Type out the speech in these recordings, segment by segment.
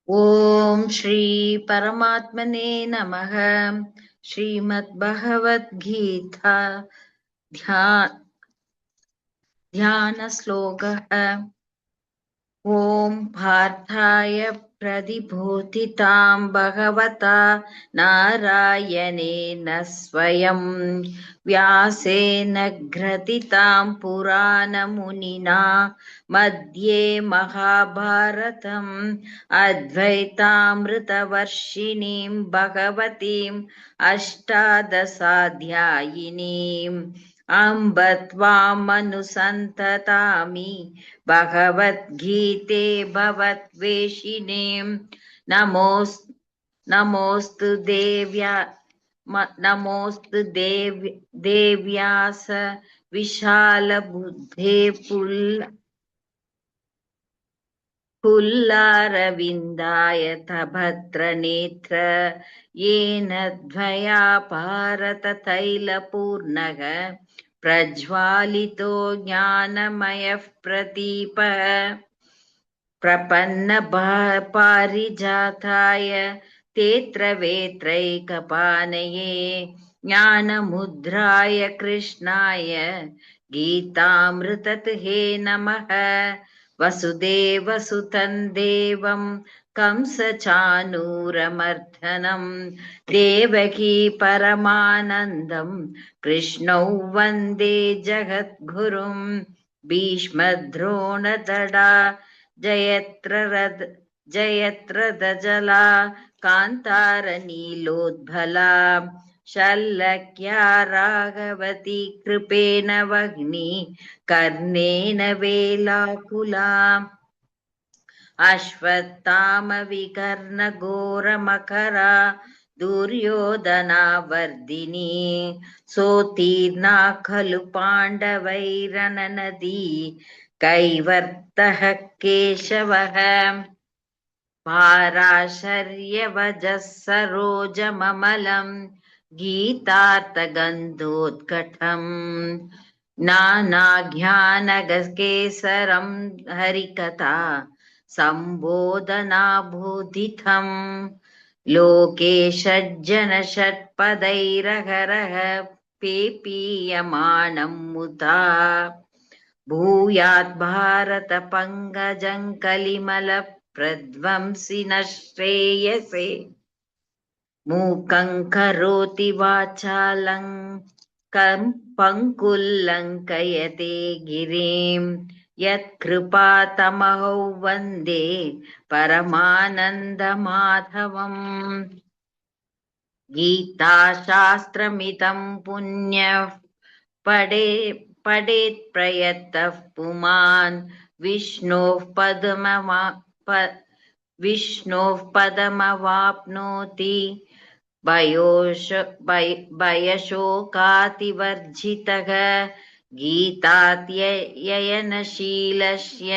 ಓಂ ಶ್ರೀ ಪರಮಾತ್ಮನೇ ನಮಃ. ಶ್ರೀಮದ್ಭಗವದ್ಗೀತಾ ಧ್ಯಾನ ಶ್ಲೋಕಃ. ಓಂ ಪಾರ್ಥಾಯ ಪ್ರತಿಬೋಧಿತಾಂ ಭಗವತಾ ನಾರಾಯಣೇನ ಸ್ವಯಂ ವ್ಯಾಸೇನ ಗ್ರಥಿತಾಂ ಪುರಾಣಮುನಿನಾ ಮಧ್ಯೆ ಮಹಾಭಾರತಂ ಅದ್ವೈತಾಮೃತವರ್ಷಿಣೀಂ ಭಗವತೀಂ ಅಷ್ಟಾದಶಾಧ್ಯಾಯಿನೀಂ ಅಂಬ ತ್ವಾಮನುಸಂತತಾಮಿ ಭಗವದ್ಗೀತೆ ಭವದ್ವೇಷಿಣೀಂ. ನಮೋऽस्तु ದೇವ್ಯಾಸ ವಿಶಾಲಬುದ್ಧೇ पुल्लारविन्दाय भद्रनेत्र येन द्वया भारततैलपूर्णः प्रज्वालितो ज्ञानमयः प्रदीपः प्रपन्न पारिजाताय तेत्रवेत्रैकपाणये ज्ञानमुद्राय कृष्णाय गीतामृततुहे नमः. वसुदेवसुतं देवं कंसचाणूरमर्दनं देवकी परमानन्दं कृष्णौ वन्दे जगद्गुरुं. भीष्मद्रोणतडा जयत्रदजला कान्तारनीलोद्भला शल्यक्या राघवती कृपेण वह्नि कर्णेन वेलाकुला अश्वत्थामविकर्णघोरमकरा दुर्योधनावर्धिनी सोत्तीर्णा खलु पाण्डवैरननदी कैवर्तः केशवः पाराशर्यवजः सरोजममलं गीतार्थगन्धोद्घटम् नानाज्ञानगकेसरं हरिकथा सम्बोधनाबोधितं लोके षड्जनषट्पदैरहरः पेपीयमानं मुदा भूयात् भारत पंकजं कलिमल प्रध्वंसिनः श्रेयसे मूकं करोति वाचालं पङ्कुं लङ्घयते गिरिं यत्कृपातमहौ वन्दे परमानन्दमाधवम्. गीताशास्त्रमिदं पुण्यः पठेत् प्रयतः पुमान् विष्णोः पदमवाप्नोति भयशोकातिवर्जितः. गीताध्ययनशीलस्य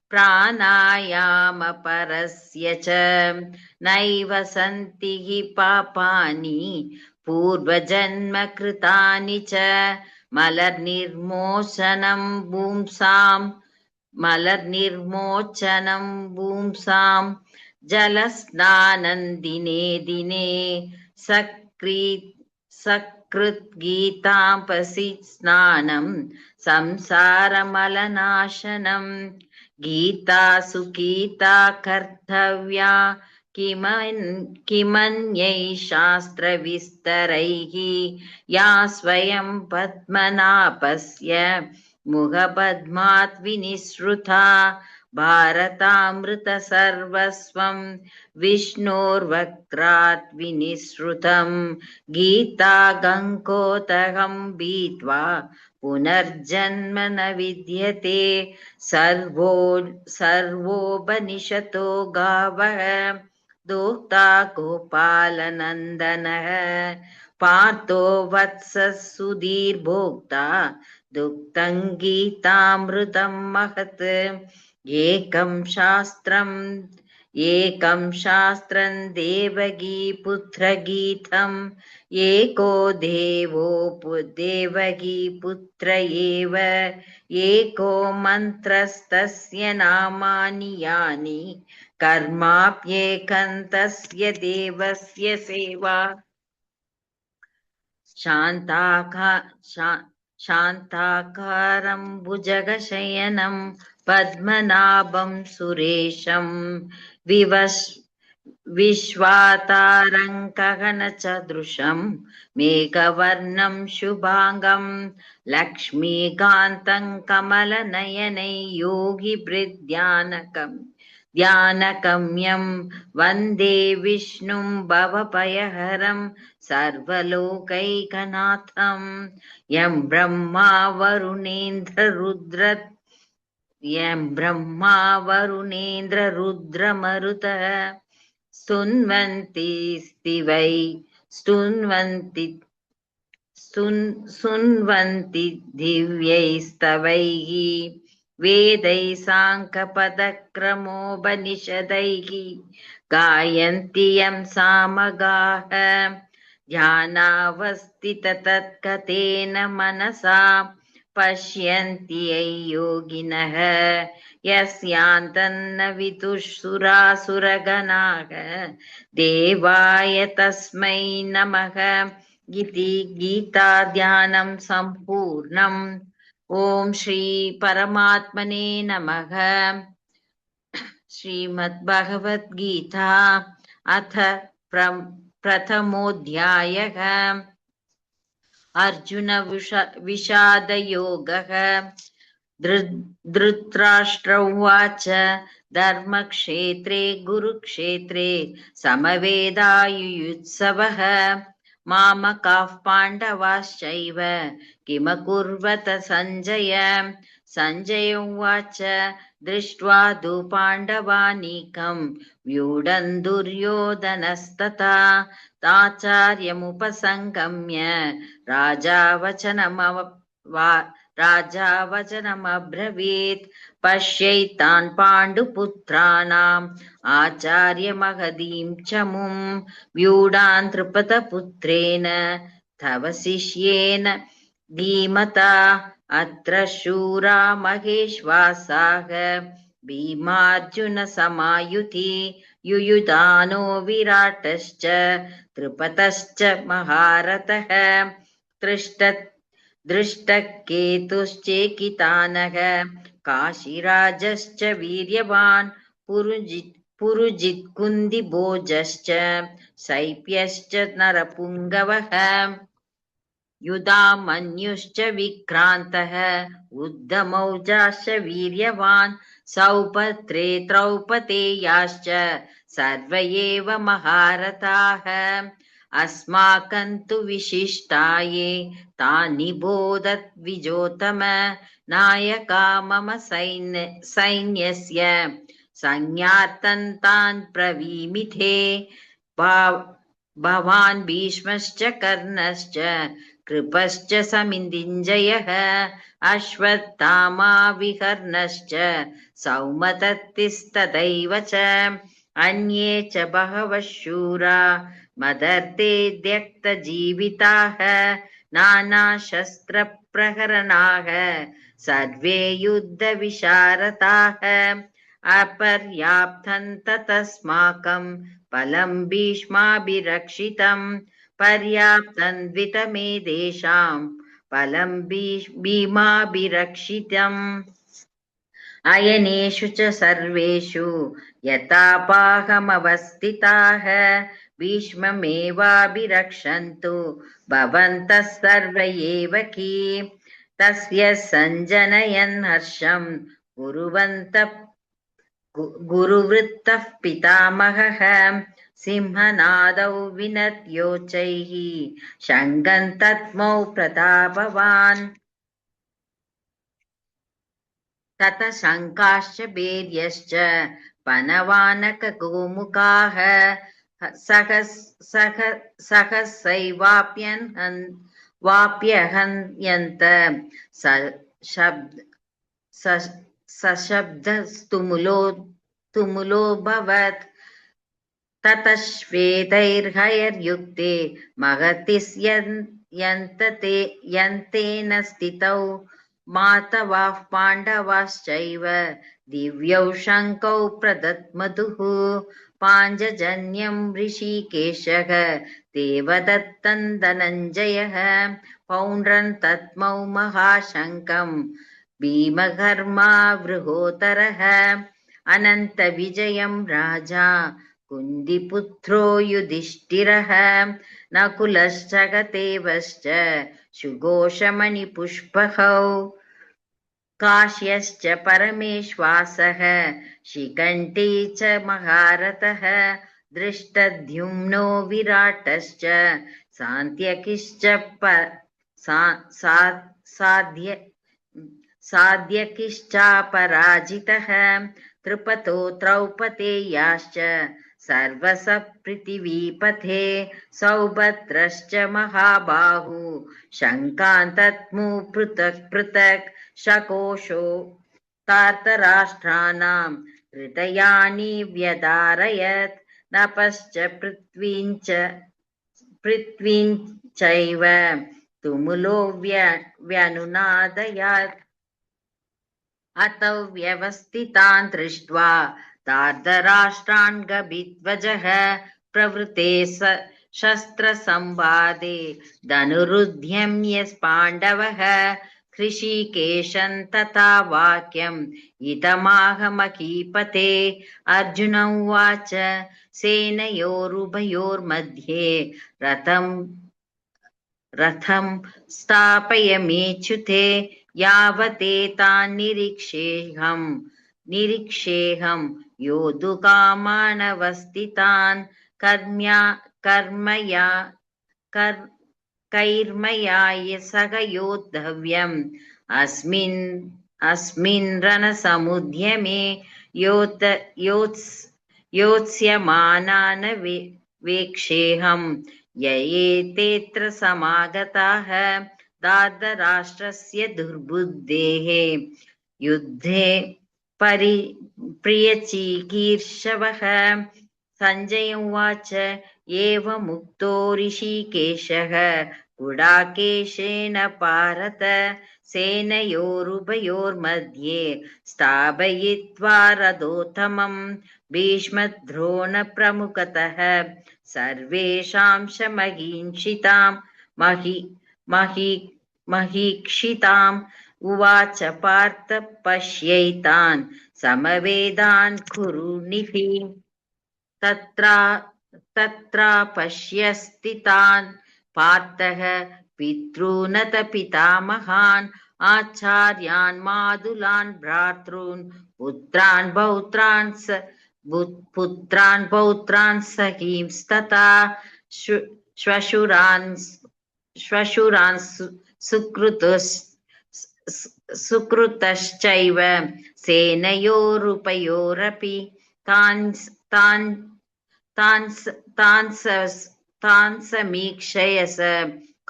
प्राणायामपरस्य च नैव सन्ति हि पापानि पूर्वजन्मकृतानि च. मलर्निर्मोचनं पुंसां जलस्नानं दिने दिने सकृद्गीतापसि स्नानं संसारमलनाशनं. गीता सुगीता कर्तव्या किमन्यै शास्त्रविस्तरैः या स्वयं पद्मनाभस्य मुखपद्मात् विनिसृता. भारतामृतसर्वस्वं विष्णोर्वक्त्रात् विनिसृतं. गीता गङ्गोदकं पीत्वा पुनर्जन्म न विद्यते. सर्वोपनिषतो गावः दोक्ता गोपालनन्दनः पार्थो वत्सः सुधीर्भोक्ता दुग्धं गीतामृतं महत्. एकं शास्त्रं एकं शास्त्रं देवगीपुत्रगीतम् एको देवगीपुत्र एव एको मन्त्रस्तस्य नामानि यानि कर्माप्येकं तस्य देवस्य सेवा शान्ताकारं भुजगशयनं पद्मनाभं सुरेशं विश्वातारं गगनसदृशं मेघवर्णं शुभांगं लक्ष्मीकान्तं कमलनयनै ध्यानगम्यं वन्दे विष्णुं भवभयहरं सर्वलोकैकनाथं यं ब्रह्मा वरुणेन्द्ररुद्रमरुतः स्तुन्वन्ति दिव्यैस्तवैः वेदैः साङ्गपदक्रमोपनिषदैः गायन्ति यं सामगाः ध्यानावस्थिततत्कतेन मनसा पश्यन्ति योगिनः यस्यान्तन्न विदुःसुरासुरगणाः देवाय तस्मै नमः इति गीताध्यानं सम्पूर्णम्। ओम श्री परमात्मने नमः। श्रीमद्भगवद् गीता अथ प्रथमोऽध्यायः अर्जुन विषादयोगः। धृतराष्ट्र उवाच धर्मक्षेत्रे कुरुक्षेत्रे समवेदायुयुत्सवः मामकाः पाण्डवाश्चैव किमकुर्वत सञ्जय। सञ्जय उवाच दृष्ट्वा तु पाण्डवानीकं व्यूढं दुर्योधनस्तथा ताचार्यमुपसङ्गम्य राजा वचनमब्रवीत् पश्यैतान् पाण्डुपुत्राणाम् आचार्यमहदीं चमुं व्यूढान् नृपतपुत्रेण तव शिष्येन धीमता अत्र शूरा महेश्वासाः भीमार्जुनसमायुधि युयुधानो विराटश्च नृपतश्च महारथः दृष्टकेतुश्चेकितानः काशीराजश्च वीर्यवान् पुरुजित्कुन्दिभोजश्च शैप्यश्च नरपुङ्गवः युधामन्युश्च विक्रान्तः उद्धमौजाश्च वीर्यवान् सौभद्रे द्रौपदेयाश्च सर्व एव महारथाः अस्माकं तु विशिष्टाये तानि बोधत् विजोतम नायका मम सैन्यस्य संज्ञार्थं तान् ब्रवीमिथे भवान् भीष्मश्च कर्णश्च कृपश्च समितिञ्जयः अश्वत्थामा विकर्णश्च सौमदत्तिस्तथैव च अन्ये च बहवः शूरा मदर्थे त्यक्तजीविताः नानाशस्त्रप्रहरणाः सर्वे युद्धविशारदाः अपर्याप्तं ततस्माकं फलं भीष्माभिरक्षितं पर्याप्तं द्वितमेतेषां फलं भीमाभिरक्षितम् अयनेषु च सर्वेषु यथापाहमवस्थिताः भीष्ममेवाभिरक्षन्तु भवन्तः सर्व एव कि तस्य सञ्जनयन् हर्षं गुरुवृत्तः पितामहः सिंहनादौ विनद्योच्चैः शङ्खं तद्मौ प्रतापवान् ततः शङ्खाश्च भैर्यश्च पनवानकगोमुखाः सहसैवाप्यहन्यन्त सशब्दस्तुमुलो तुमुलोऽभवत्। ततः श्वेतैर्हयर्युक्ते महति यन्तेन स्थितौ मातवाः पाण्डवाश्चैव दिव्यौ शङ्कौ प्रदत्मतुः पाञ्चजन्यं ऋषिकेशः देवदत्तं धनञ्जयः पौण्ड्रं तत्मौ महाशङ्कं भीमकर्मा वृहोदरः अनन्तविजयं राजा कुन्दिपुत्रो युधिष्ठिरः नकुलश्च सुघोषमणिपुष्पकौ काश्यश्च परमेश्वासः शिखण्डी च महारथः धृष्टद्युम्नो विराटश्च सात्यकिश्च साध्यकिश्चापराजितः त्रिपतो द्रौपदेयाश्च सर्वसपृथिवीपथे सौभद्रश्च महाबाहु शङ्कान् दद्मु पृथक् पृथक् शकोशो तार्तराष्ट्राणां हृदयानि व्यधारयत् नपश्च पृथ्वीं चैव तुमुलो व्यनुनादयात् अतौ व्यवस्थितान् दृष्ट्वा तार्तराष्ट्रान् गभिध्वजः प्रवृते शस्त्रसंवादे धनुरुद्यम्य पाण्डवः हृषीकेशं तथा वाक्यम् इदमाह महीपते अर्जुन उवाच सेनयोरुभयोर्मध्ये रथं स्थापयमेच्युते यावदेतान् निरीक्षेऽहं योद्धुकामानवस्थितान् कैर्मया सह योद्धव्यम् अस्मिन् रणसमुद्यमे योत्स्यमानान् वेक्षेऽहं ययेतेऽत्र समागताः दार्धराष्ट्रस्य दुर्बुद्धेः युद्धे प्रियचिकीर्षवः सञ्जय उवाच एवमुक्तो ऋषिकेशः गुडाकेशेन भारत सेनयोरुभयोर्मध्ये स्थापयित्वा रथोत्तमं भीष्मद्रोणप्रमुखतः सर्वेषां महीक्षिताम् उवाच पार्थ पश्यैतान् समवेदान् कुरुनिः तत्र पश्यस्थितान् पार्थः पितॄनत पितामहान् आचार्यान् मातुलान् भ्रातॄन् पुत्रान् पौत्रान् सखींस्तथा श्वशुरान् सुकृतश्चैव सेनयोरुभयोरपि तान् समीक्षय स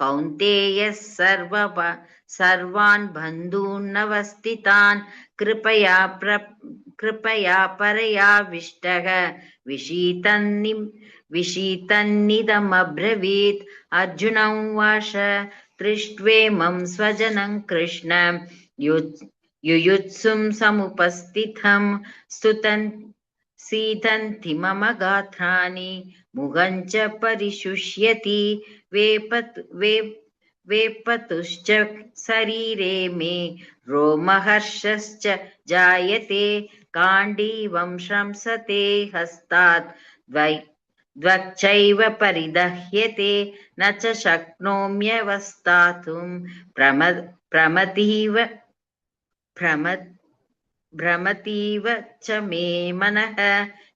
कौन्तेयः सर्वान् बन्धूनवस्थितान् कृपया परयाविष्टः विषीतन्निदमब्रवीत् अर्जुन उवाच दृष्ट्वेमं स्वजनं कृष्ण युयुत्सुं समुपस्थितं सीदन्ति मम गात्राणि मुखं च परिशुष्यति वेपतुश्च शरीरे मे रोमहर्षश्च जायते गाण्डीवं श्रंसते हस्तात् द्वक्चैव परिदह्यते न च शक्नोम्यवस्थातुं भ्रमतीव च मे मनः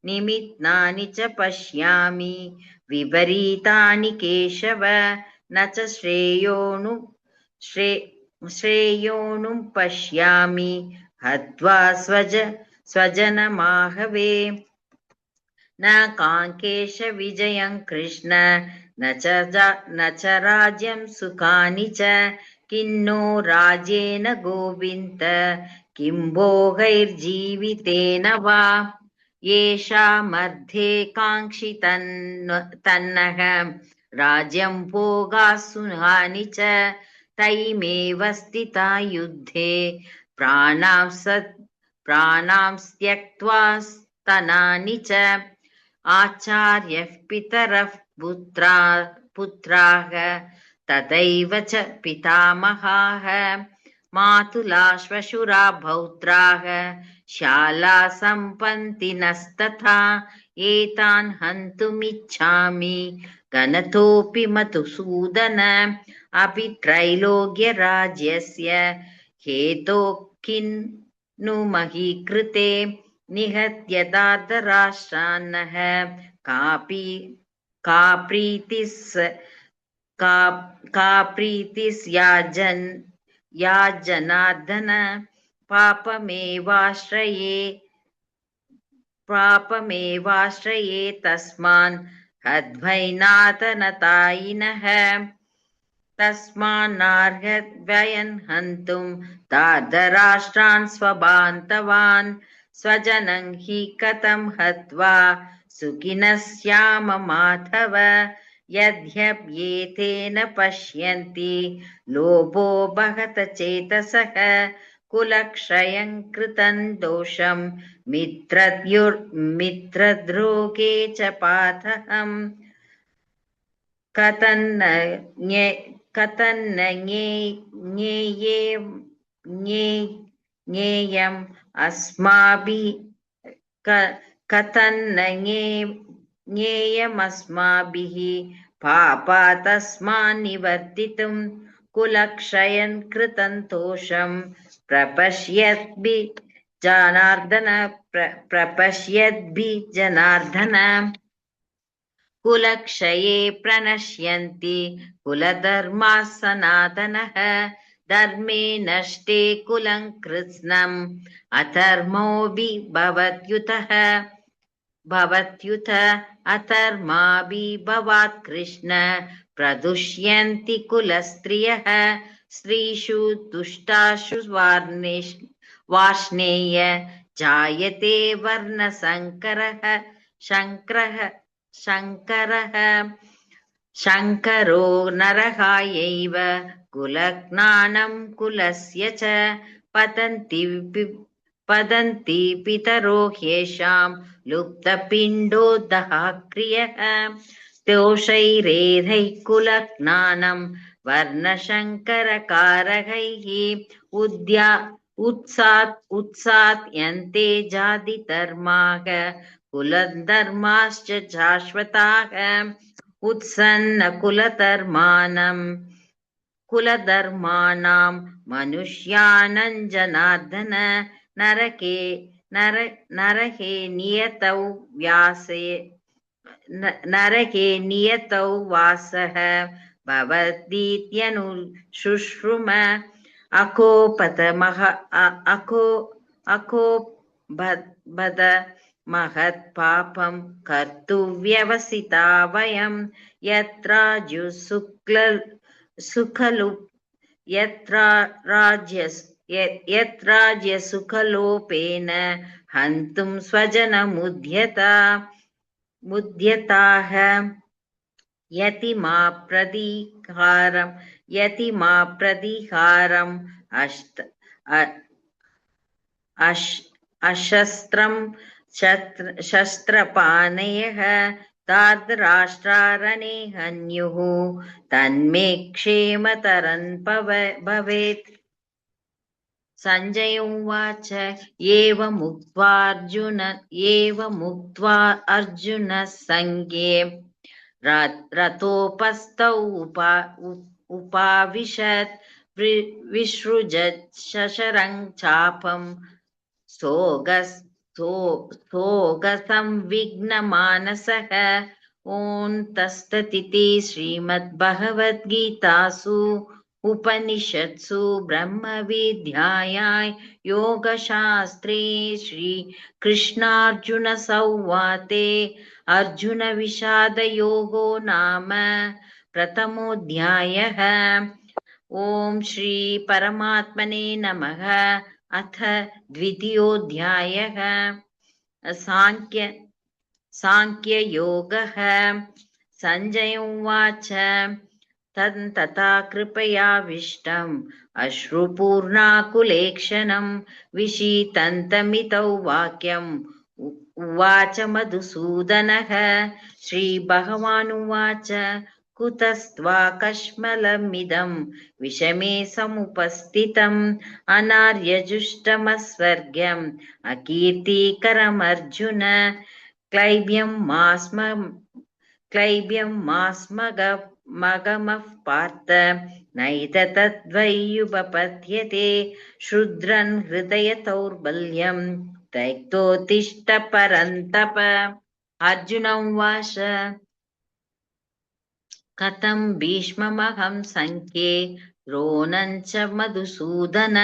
निमित्तानि च पश्यामि विपरीतानि केशव न च श्रेयोनुं पश्यामि हत्वा स्वजनमाहवे न काङ्केश विजयं कृष्ण न च राज्यं सुखानि च किन्नो राज्येन गोविन्द किं भोगैर्जीवितेन वा येषामर्थे काङ्क्षितन्नः राज्यं भोगाः सुहानि च तैमेव स्थिता युद्धे प्राणां त्यक्त्वा स्तनानि च आचार्यः पितरः पुत्राः तथैव च पितामहाः मातुला श्वशुरा भौत्राः शाला सम्पन्तिनस्तथा एतान् हन्तुमिच्छामि घनतोऽपि मधुसूदन अपि त्रैलोक्यराज्यस्य हेतो किन्नु मही कृते निहत्य दार्धराष्ट्रान्नः का प्रीतिस् या जनार्दन पापमेवाश्रये तस्मान् हद्वैनातनतायिनः तस्मान्नार्हद्वयन् हन्तुं दार्धराष्ट्रान् स्वबान्धवान् स्वजनं हि कथं हत्वा सुखिनः स्याम माधव यद्यप्येतेन पश्यन्ति लोभो बहत चेतसः कुलक्षयं कृतं दोषं मित्रद्रोगे च पातहम् कथन्न ज्ञेयम् अस्माभिः पापा तस्मान् निवर्तितुं कुलक्षयं कृतं दोषं प्रपश्यद्भि जनार्दन कुलक्षये प्रणश्यन्ति कुलधर्माः सनातनः धर्मे नष्टे कुलं कृत्स्नम् अधर्मोऽपि भवत्युत अधर्माभि भवात् कृष्ण प्रदुष्यन्ति कुलस्त्रियः स्त्रीषु दुष्टासु वार्ष्णेय जायते वर्णसङ्करः शङ्करो नरकायैव कुलज्ञानं कुलस्य च पतन्ति पितरो ह्येषां लुप्तपिण्डोदहाक्रियः दोषैरेधैः कुलज्ञानं वर्णशङ्करकारकैः उत्सात् यन्ते जातिधर्माः कुलधर्माश्च शाश्वताः उत्सन्न कुलधर्माणां मनुष्याणां जनार्दन नरके नियतौ वासः भवतीत्यनुशुश्रुम अकोपद महत्पापं कर्तुव्यवसिता वयं यत्राज्यसुखलोपेन हन्तुं स्वजनमुद्यताः यतिमाप्रतिहारम् अशस्त्रं शस्त्रपाणयः दार्धराष्ट्रारणे हन्युः तन्मे क्षेमतरं भवेत् सञ्जय उवाच एवमुक्त्वा अर्जुनः सङ्गे रथोपस्थौ उपाविशत् विसृजत् शशरं चापं सोगसंविघ्नमानसः ॐ तत्सदिति श्रीमद्भगवद्गीतासु उपनिषत्सु ब्रह्मविद्यायां योगशास्त्रे श्रीकृष्णार्जुनसंवादे अर्जुनविषादयोगो नाम प्रथमोऽध्यायः। ॐ श्री परमात्मने नमः। अथ द्वितीयोऽध्यायः। साङ्ख्ययोगः। सञ्जय उवाच तथा कृपयाविष्टम् अश्रुपूर्णाकुलेक्षणं विषीदन्तमितौ वाक्यम् उवाच मधुसूदनः। श्रीभगवानुवाच कुतस्त्वाकश्मलमिदं विषमे समुपस्थितम् अनार्यजुष्टमस्वर्ग्यम् अकीर्तिकरमर्जुन। क्लैब्यं मास्मगमः पार्थ नैतत्त्वय्युपपद्यते। शूद्रन् हृदय दौर्बल्यं त्यक्तोत्तिष्ठ परन्तप। अर्जुन उवाच कथं भीष्ममहं सङ्ख्ये द्रोणं च मधुसूदन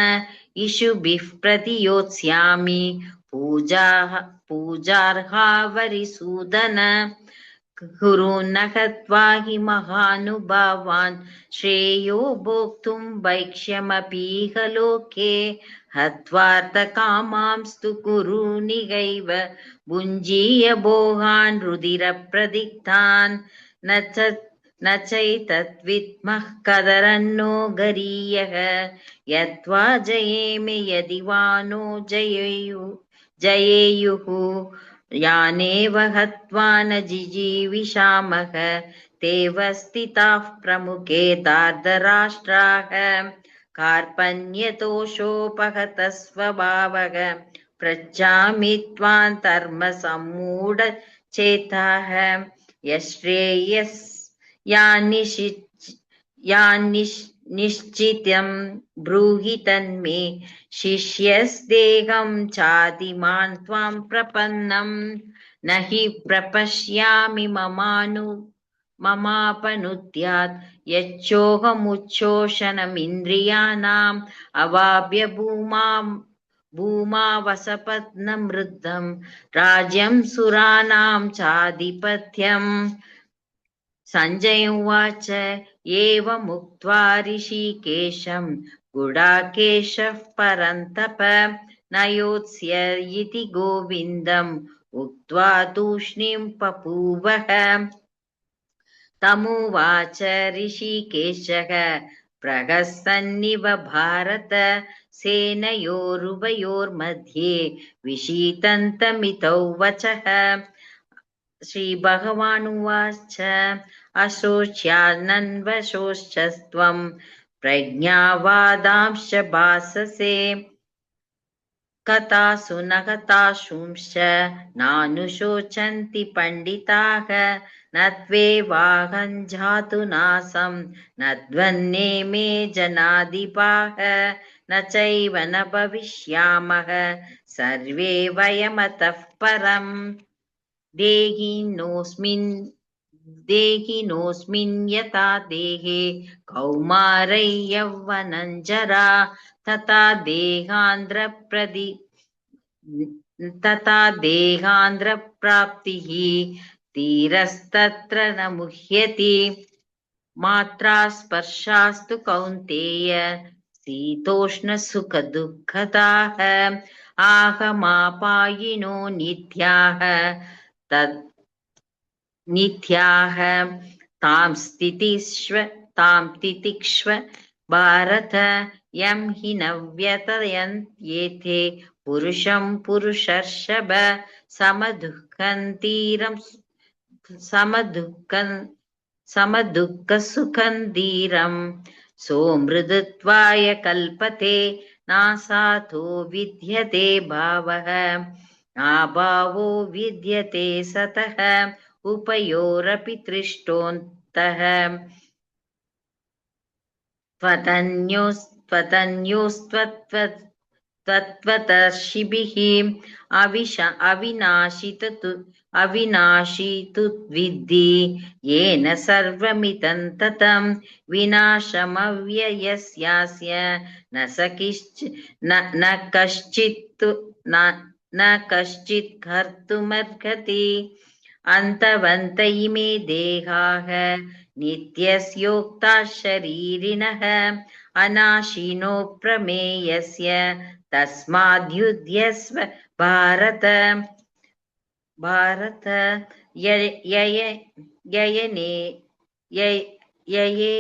इषुभिः प्रतियोत्स्यामि पूजार्हा वरिसूदन। कुरुन्न हत्वा हि महानुभावान् श्रेयो भोक्तुं भैक्ष्यमपीह लोके। हत्वार्थकामांस्तु कुरुनिहैव भुञ्जीय भोगान् रुधिरप्रदिग्धान्। न चैतद्विद्मः कदरन्नो गरीयः यत्वा जयेमे यदि वा नो जयेयुः। यानेव हत्वा न जिजीविषामः तेव स्थिताः प्रमुखे धार्तराष्ट्राः। कार्पण्यतोषोपहतः स्वभावः पृच्छामि त्वां धर्मसम्मूढचेताः। यान्निश्चितं ब्रूहि तन्मे शिष्यस्तेऽहं चादिमान् त्वां प्रपन्नं। न हि प्रपश्यामि ममापनुद्यात् यच्छोऽहमुच्छोषणमिन्द्रियाणाम् अवाप्य भूमा वसपत्नं वृद्धं राज्यं सुराणां चाधिपत्यम्। सञ्जय उवाच एवमुक्त्वा ऋषिकेशं गुडाकेशः परन्तप न योत्स्य इति गोविन्दम् उक्त्वा तूष्णीं पपूवः। तमुवाच ऋषिकेशः प्रहसन्निव भारत सेनयोरुभयोर्मध्ये विषीदन्तमितौ वचः। श्रीभगवानुवाच अशोच्यानन्वशोचस्त्वं प्रज्ञावादांश्च भाससे। कथासु न कथासूंश्च नानुशोचन्ति पण्डिताः। न त्वेवाहं जातु नासं न ध्वन्नेमे जनाधिपाः। न चैव न भविष्यामः सर्वे वयमतः परम्। देहिनोऽस्मिन् यथा देहे कौमारै यौवनं जरा तथा देहान्ध्रप्राप्तिः धीरस्तत्र न मुह्यति। मात्रा स्पर्शास्तु कौन्तेय शीतोष्णसुखदुःखदाः आहमापायिनो नित्याः तां तितिक्ष्व भारत। यं हि न व्यतयन्त्येते पुरुषं पुरुषर्षभ समदुःखसुखं धीरं सोमृदुत्वाय कल्पते। नासातो विद्यते भावः नाभावो विद्यते सतः उभयोरपि दृष्टोऽन्तः। त्वतन्योस्त्वत्वतर्षिभिः अविनाशी तु विद्धि येन सर्वमिदं ततं। विनाशमव्ययस्यास्य न कश्चित् कर्तुमर्हति। अन्तवन्त इमे देहाः नित्यस्योक्ता शरीरिणः अनाशिनो प्रमेयस्य तस्माद्युध्यस्व भारत। भारत ययने यये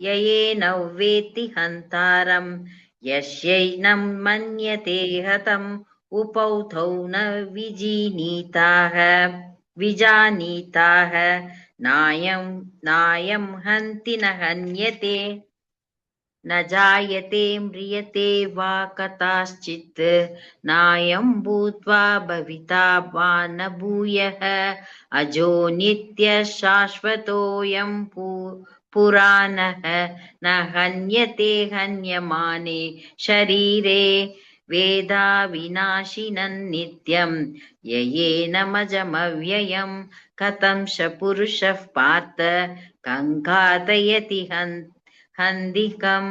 ययेनव्वेति हन्तारं यस्यैनं मन्यते हतम् उपौथौ न विजानीताः नायं हन्ति न हन्यते न जायते म्रियते वा कदाचित् नायं भूत्वा भविता वा न भूयः अजो नित्यः शाश्वतोऽयं पुराणः न हन्यते हन्यमाने शरीरे वेदाविनाशिनं नित्यं ययेनमजमव्ययं कथं स पुरुषः पार्थ कङ्घातयति हन्दिकं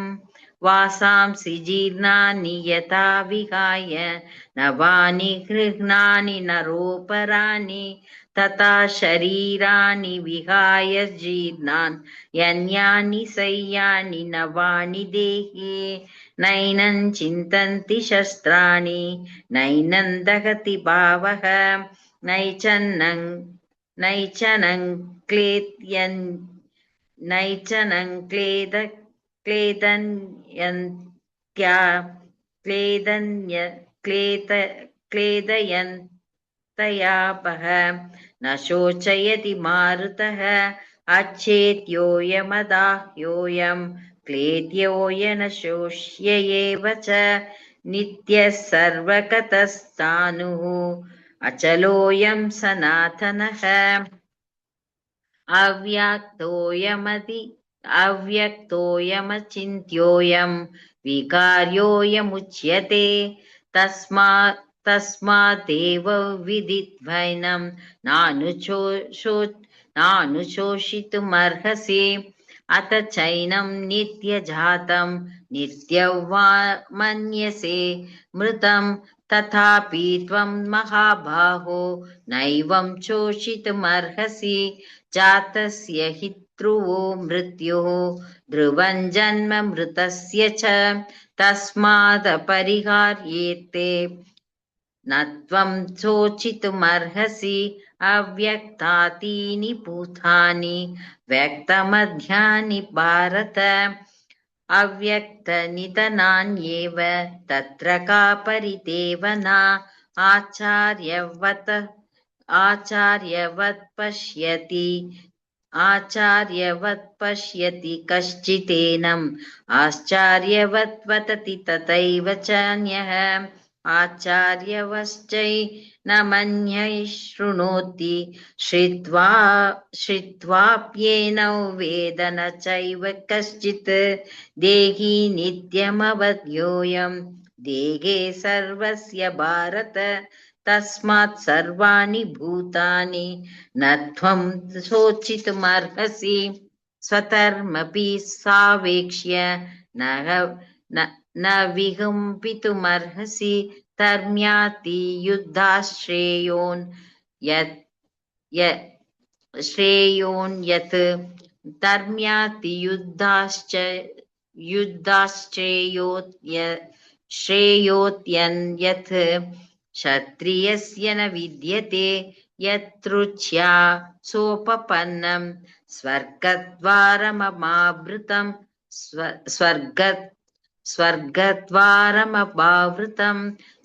वासांसि जीर्णानि यथा विहाय नवानि गृह्णानि नरोपराणि तथा शरीराणि विहाय जीर्णान् यन्यानि शय्यानि नवानि देहे नैनं चिन्तन्ति शस्त्राणि नैनं दहति भावः नैचनं क्लेदयन्तयापः न शोचयति मारुतः अच्छेद्योऽयमदाह्योऽयं क्लेद्योऽय न शोष्य एव च नित्यः सर्वगतस्तानुः अचलोऽयं सनातनः अव्यक्तोऽयमचिन्त्योऽयं विकार्योऽयमुच्यते तस्मादेव विदित्वैनं नानुशोषितुमर्हसि अथ चैनं नित्यजातं नित्यं वा मन्यसे मृतं तथापि त्वं महाबाहो नैवं शोषितुमर्हसि जातस्य हि ध्रुवो मृत्युः ध्रुवं जन्म मृतस्य च तस्मादपरिहार्येते न त्वं शोचितुमर्हसि अव्यक्तातीनि भूतानि व्यक्तमध्यानि भारत अव्यक्तनिधनान्येव तत्र का परिदेवना आचार्यवत् पश्यति कश्चिदेनम् आश्चर्यवत् वदति तथैव चान्यः आचार्यवश्चैनमन्यैः शृणोति श्रुत्वाप्येनौ वेद न चैव कश्चित् देहि नित्यमवध्योऽयं देहे सर्वस्य भारत तस्मात् सर्वाणि भूतानि न त्वं शोचितुमर्हसि स्वधर्मपि सावेक्ष्य न विकम्पितुमर्हसि धर्म्याति युद्धाश्रेयोन् यत् धर्म्याति श्रेयोत्यन्यत् क्षत्रियस्य न विद्यते यत्रुच्या सोपपन्नं स्वर्गद्वारमपावृतं स्वर्गद्वारमपावृतं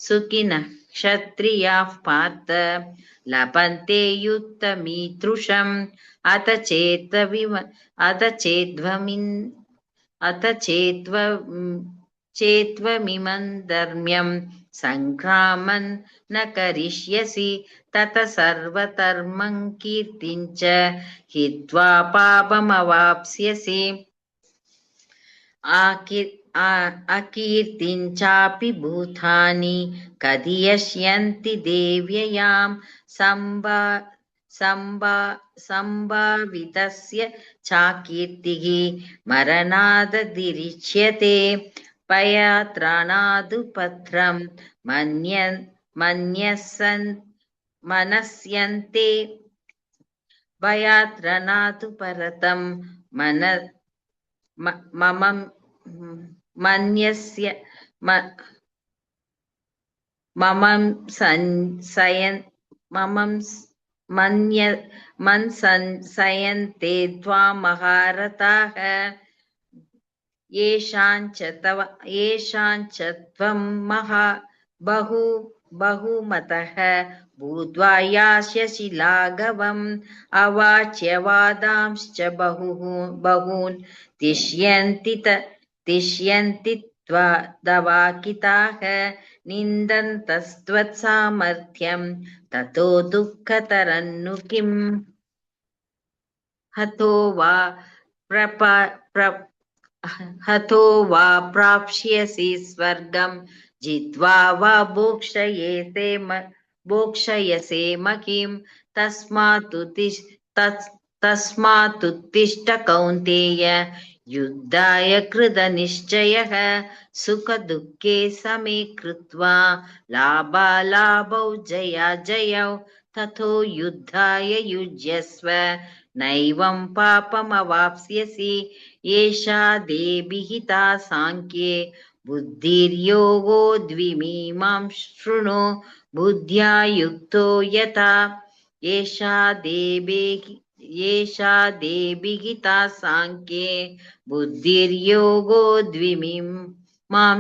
सुखिनः क्षत्रियाः पार्थ लभन्ते युक्तमीदृशम् अथ चेत्त्वमिमं धर्म्यं सङ्ग्रामं न करिष्यसि ततः सर्वधर्मं कीर्तिं च हित्वा पापमवाप्स्यसि अकीर्तिं चापि भूतानि कथयिष्यन्ति देव्ययां सम्भावितस्य चाकीर्तिः मरणादतिरिच्यते पयात्राणादुपत्रं मनस्यन्ते भयात्रणादुपरतं मम मन्यस्य मम मन्संशयन्ते त्वामहारथाः येषाञ्च त्वं बहुमतः भूत्वा यास्यसि लाघवम् अवाच्य वादांश्च बहून् तिष्यन्ति दवाकिताः निन्दन्तस्त्वत्सामर्थ्यं ततो दुःखतरन्नु किम् हतो वा हतो वा प्राप्स्यसि स्वर्गं जित्वा वा भोक्ष्यसे महीम् तस्मात्तुत्तिष्ठ कौन्तेय युद्धाय कृतनिश्चयः सुखदुःखे समे कृत्वा लाभालाभौ जयाजयौ ततो युद्धाय युज्यस्व नैवं पापमवाप्स्यसि एषा देभिहिता सांख्ये बुद्धिर्योगो द्विमीमां शृणु बुद्ध्या युक्तो यथा एषा देभिहिता सांख्ये बुद्धिर्योगो द्विमीमां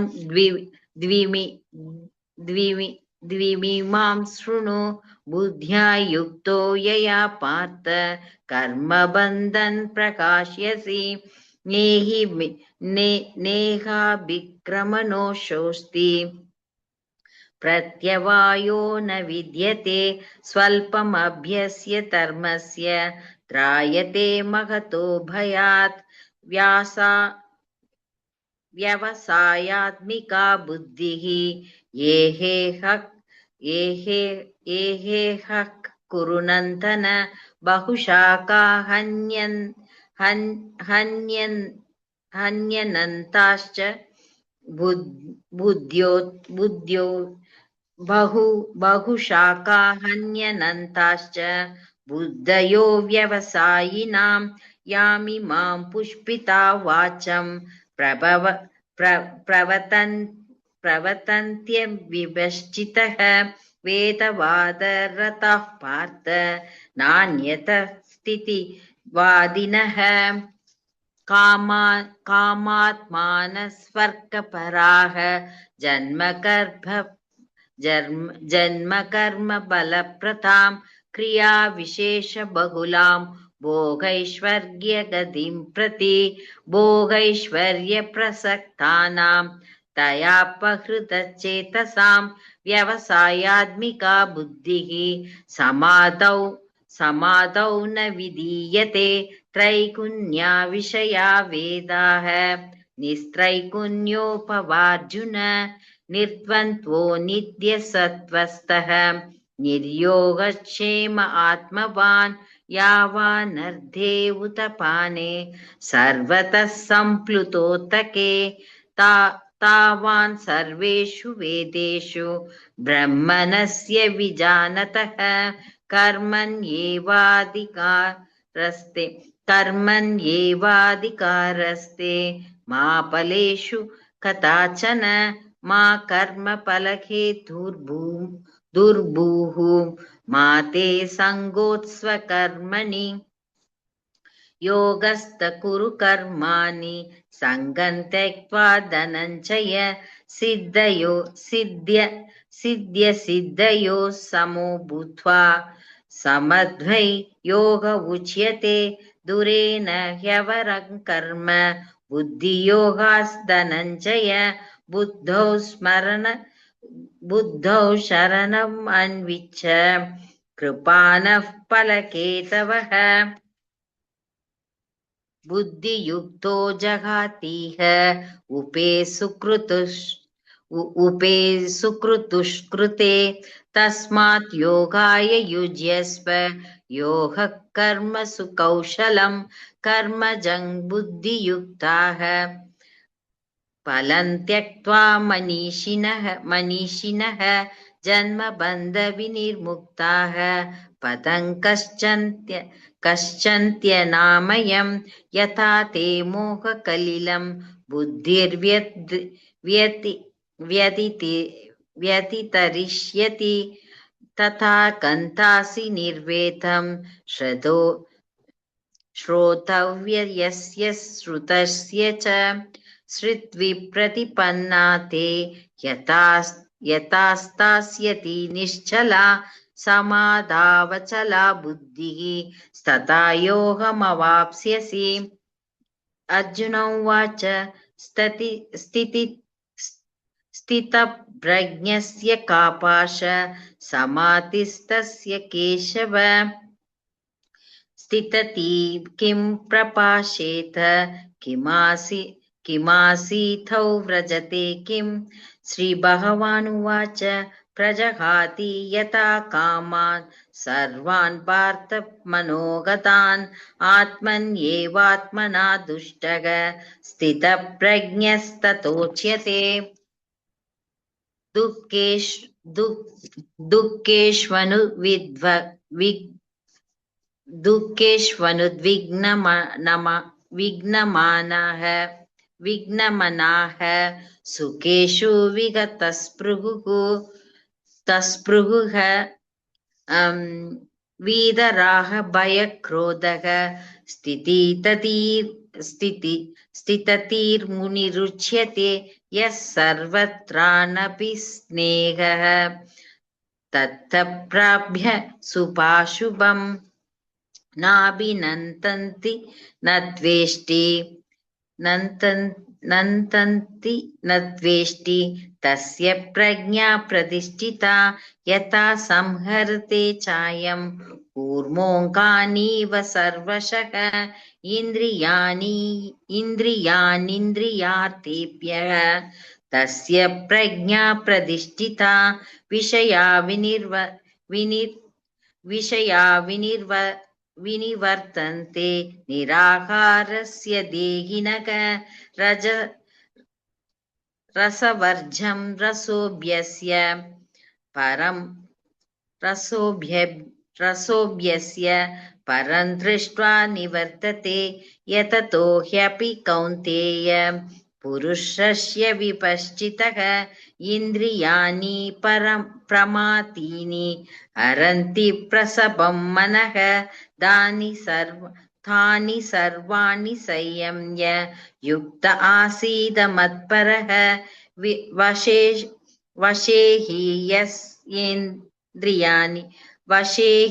शृणु बुद्ध्या युक्तो यया पार्थ कर्मबन्धन् प्रकाश्यसि नेहाभिक्रमणोऽशोऽस्ति प्रत्यवायो न विद्यते स्वल्पमभ्यस्य धर्मस्य त्रायते महतो भयात् व्यवसायात्मिका बुद्धिः येहेह कुरुनन्दन बहुशाखा हन्यनन्ताश्च बुद्ध्यो बहुशाखा हन्यनन्ताश्च बुद्धयो व्यवसायिनां यामिमां पुष्पिता वाचं प्रवतन्त्यविपश्चितः वेदवादरताः पार्थ नान्यतः स्थितिवादिनः कामात्मानस्वर्गपराः जन्मकर्मबलप्रतां क्रियाविशेषबहुलां भोगैश्वर्यगतिं प्रति भोगैश्वर्यप्रसक्तानां तयापहृतचेतसां व्यवसायात्मिका बुद्धिः समाधौ न विधीयते त्रैगुण्या विषया वेदाः निस्त्रैगुण्योपवार्जुन निर्द्वन्द्वो नित्यसत्त्वस्थः निर्योगक्षेम आत्मवान् यावानर्धे उतपाने सर्वतः सम्प्लुतोदके तावान् सर्वेषु वेदेषु ब्रह्मणस्य विजानतः कर्मण्येवाधिकारस्ते मा फलेषु कदाचन मा कर्मफलहेतुर्भूः मा ते सङ्गोत्स्वकर्मणि योगस्थ कुरु कर्माणि सङ्गं त्यक्त्वा धनञ्जय सिद्ध्यसिद्धयो समो भूत्वा समद्वै योग उच्यते दुरेण ह्यवरं कर्म बुद्धियोगास्धनञ्जय बुद्धौ शरणम् अन्विच्छ कृपाणः फलकेतवः बुद्धियुक्तो जहातीह उपे सुकृतुष्कृते तस्मात् योगाय युज्यस्व योगः कर्मसु कौशलं कर्मजं बुद्धियुक्ताः फलं त्यक्त्वा मनीषिणः जन्मबन्धविनिर्मुक्ताः पदं कश्चन्त्यनामयं यथा ते मोहकलिलं बुद्धिर्व्यतितरिष्यति तथा कन्तासि निर्वेदं श्रोतव्यस्य श्रुतस्य च श्रुत्विप्रतिपन्ना ते यथास्तास्यति निश्चला समाधावचला बुद्धिः तथा योगमवाप्स्यसि। अर्जुन उवाच स्थितप्रज्ञस्य का पाश समाधिस्तस्य केशव स्थितति किं प्रपाशेत किमासीथौ व्रजते किम्। श्रीभगवानुवाच प्रजहाति यथा कामान् सर्वान् पार्थ मनोगतान् आत्मन्येवात्मना दुष्टः स्थितप्रज्ञस्ततोच्यते। दुःखेष्वनुद्विग्नमनाः सुखेषु विगतस्पृहुः वीतराग भयक्रोधः स्थितिर्मुनिरुच्यते यः सर्वत्राणपि स्नेहः तत्तप्राप्य सुभाशुभम्। नाभिनन्दन्ति न द्वेष्टि तस्य प्रज्ञा प्रतिष्ठिता यथा संहरते चायं कूर्मोऽङ्गानीव सर्वशः इन्द्रियाणीन्द्रियार्थेभ्यः तस्य प्रज्ञा प्रतिष्ठिता विषया विनिवर्तन्ते निराहारस्य देहिनः रसवर्जं रसोभ्यस्य परं दृष्ट्वा निवर्तते यततो ह्यपि कौन्तेय पुरुषस्य विपश्चितः इन्द्रियाणि प्रमाथीनि हरन्ति प्रसभं मनः तानि सर्वाणि संयम्य युक्त आसीद मत्परः वशे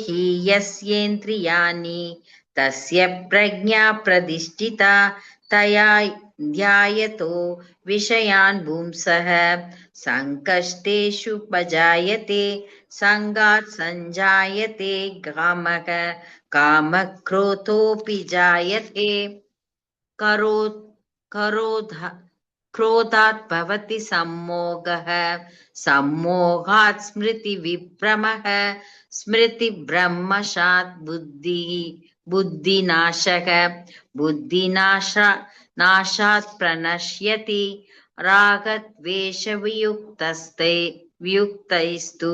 हि यस्येन्द्रियाणि तस्य प्रज्ञा प्रतिष्ठिता तया ध्यायतो विषयान् पुंसः संकष्टेषु पजायते संगात् संजायते कामक्रोधोऽपि जायते क्रोधात् भवति सम्मोहः सम्मोहात् स्मृतिविभ्रमः स्मृतिभ्रंशात् बुद्धिनाशः बुद्धिनाशात् प्रणश्यति रागद्वेषवियुक्तैस्तु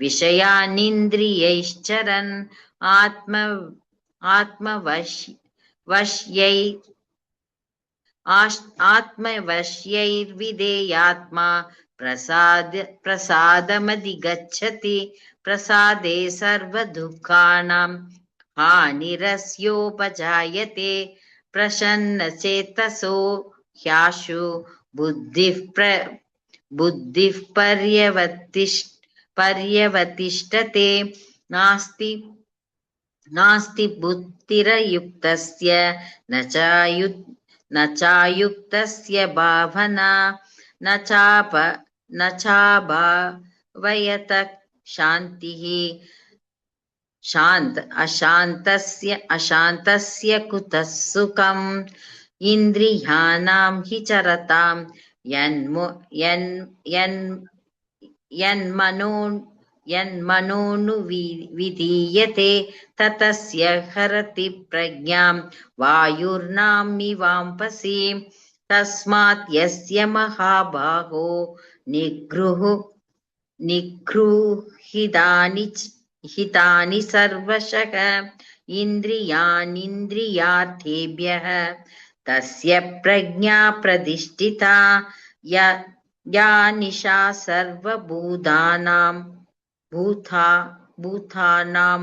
विषयानिन्द्रियैश्चरन् आत्मवश्यैर्विधेयात्मा प्रसादमधिगच्छति प्रसादे सर्वदुःखानां हानिरस्योपजायते प्रसन्नचेतसो ह्याशु बुद्धिः पर्यवतिष्ठते नास्ति बुद्धिरयुक्तस्य न चायुक्तस्य भावना न चाभावयत शान्तिः अशान्तस्य कुतः सुखम् इन्द्रियाणां हि चरतां यन्मनोनुविधीयते ततस्य हरति प्रज्ञां वायुर्नामिवाम्पसि तस्मात् यस्य महाबाहो निगृहीतानि सर्वशः इन्द्रियाणीन्द्रियार्थेभ्यः तस्य प्रज्ञा प्रतिष्ठिता या निशा सर्वभूतानां भूतानां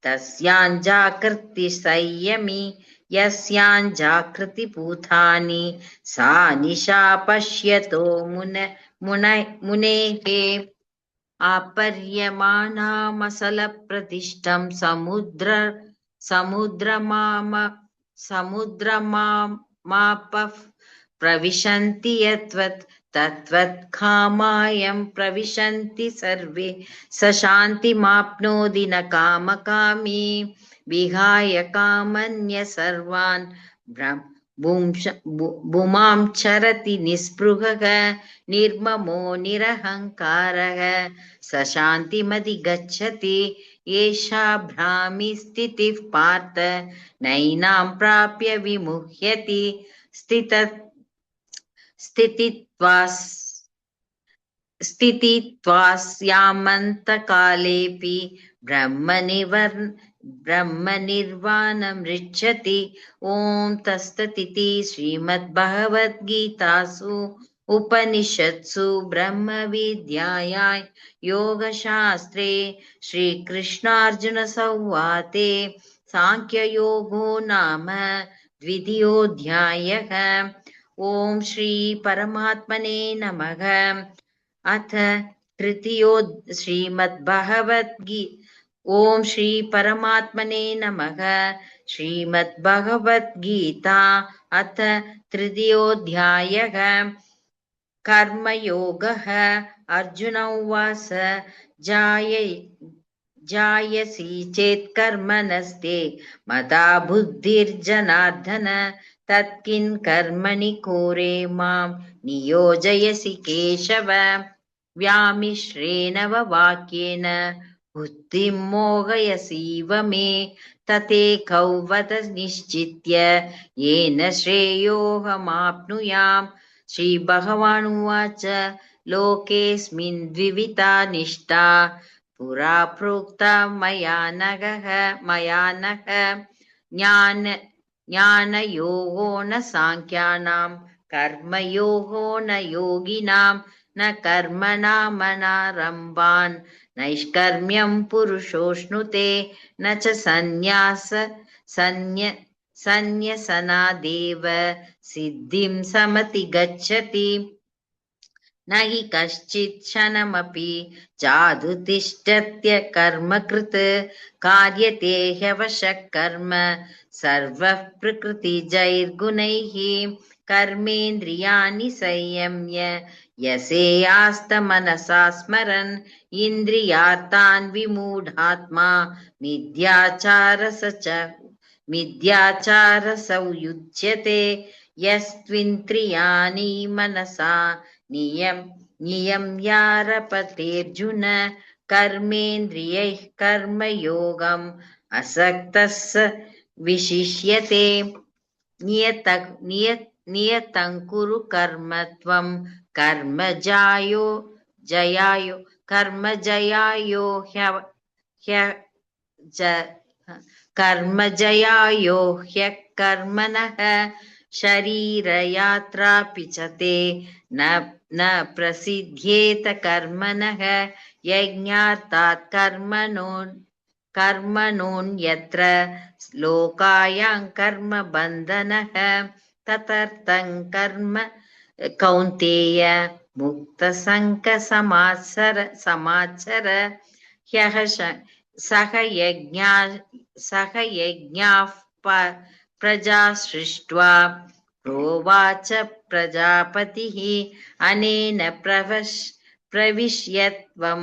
तस्याञ्जाकृति संयमी यस्याञ्जाकृति भूतानि सा निशा पश्यतो मुनेः आपर्यमाणामसलप्रतिष्ठं समुद्रमापः प्रविशन्ति यद्वत् तद्वत् कामायं प्रविशन्ति सर्वे स शान्तिमाप्नोति न कामकामी विहाय कामन्य सर्वान् भूमां चरति निःस्पृहः निर्ममो निरहङ्कारः स शान्तिमधिगच्छति एषा भ्रामि स्थितिः पार्थ नैनां प्राप्य विमुह्यति स्थितित्वास्यामन्तकालेऽपि ब्रह्मनिर्वाणमृच्छति। ॐ तत्सदिति श्रीमद्भगवद्गीतासु उपनिषत्सु ब्रह्मविद्यायां योगशास्त्रे श्रीकृष्णार्जुनसंवादे साङ्ख्ययोगो नाम द्वितीयोऽध्यायः। ॐ श्री परमात्मने नमः। अथ ॐ श्री परमात्मने नमः। श्रीमद्भगवद्गीता अथ तृतीयोऽध्यायः कर्मयोगः। अर्जुन उवाच जायसि चेत् कर्मणस्ते मता बुद्धिर्जनार्दन तत्किं कर्मणि घोरे मां नियोजयसि केशव। व्यामिश्रेण वाक्येन बुद्धिं मोहयसीव मे तथेकौ वद निश्चित्य येन श्रेयोऽहमाप्नुयाम्। श्रीभगवानुवाच लोकेऽस्मिन् द्विविधा निष्ठा पुरा प्रोक्ता मया नघ ज्ञानयोगो न साङ्ख्यानां कर्मयोगो न योगिनां न कर्मणामनारम्भान् नैष्कर्म्यं पुरुषोऽश्नुते न च सन्न्यसनादेव सिद्धिं समतिगच्छति। न हि कश्चित् क्षणमपि जातु तिष्ठत्य कर्मकृत् कार्यते ह्यवशः कर्म सर्वः प्रकृतिजैर्गुणैः कर्मेन्द्रियाणि संयम्य यसेयास्तमनसा स्मरन् इन्द्रियार्थान् विमूढात्मा मिथ्याचारस युज्यते। यस्त्विन्द्रियाणि मनसा नियम्यारपतेऽर्जुन कर्मेन्द्रियैः कर्मयोगम् असक्तः स विशिष्यते। नियतं कुरु कर्म त्वं कर्मजयायो ह्यकर्मणः शरीरयात्रापि च ते न प्रसिद्ध्येत कर्मणः यज्ञार्थात् कर्मणोऽन्यत्र लोकायां कर्म बन्धनः तदर्थं कर्म कौन्तेय मुक्तसङ्गः समाचर ह्यः सह यज्ञाः प्रजा सृष्ट्वा प्रोवाच प्रजापतिः अनेन प्रविश्यत्वं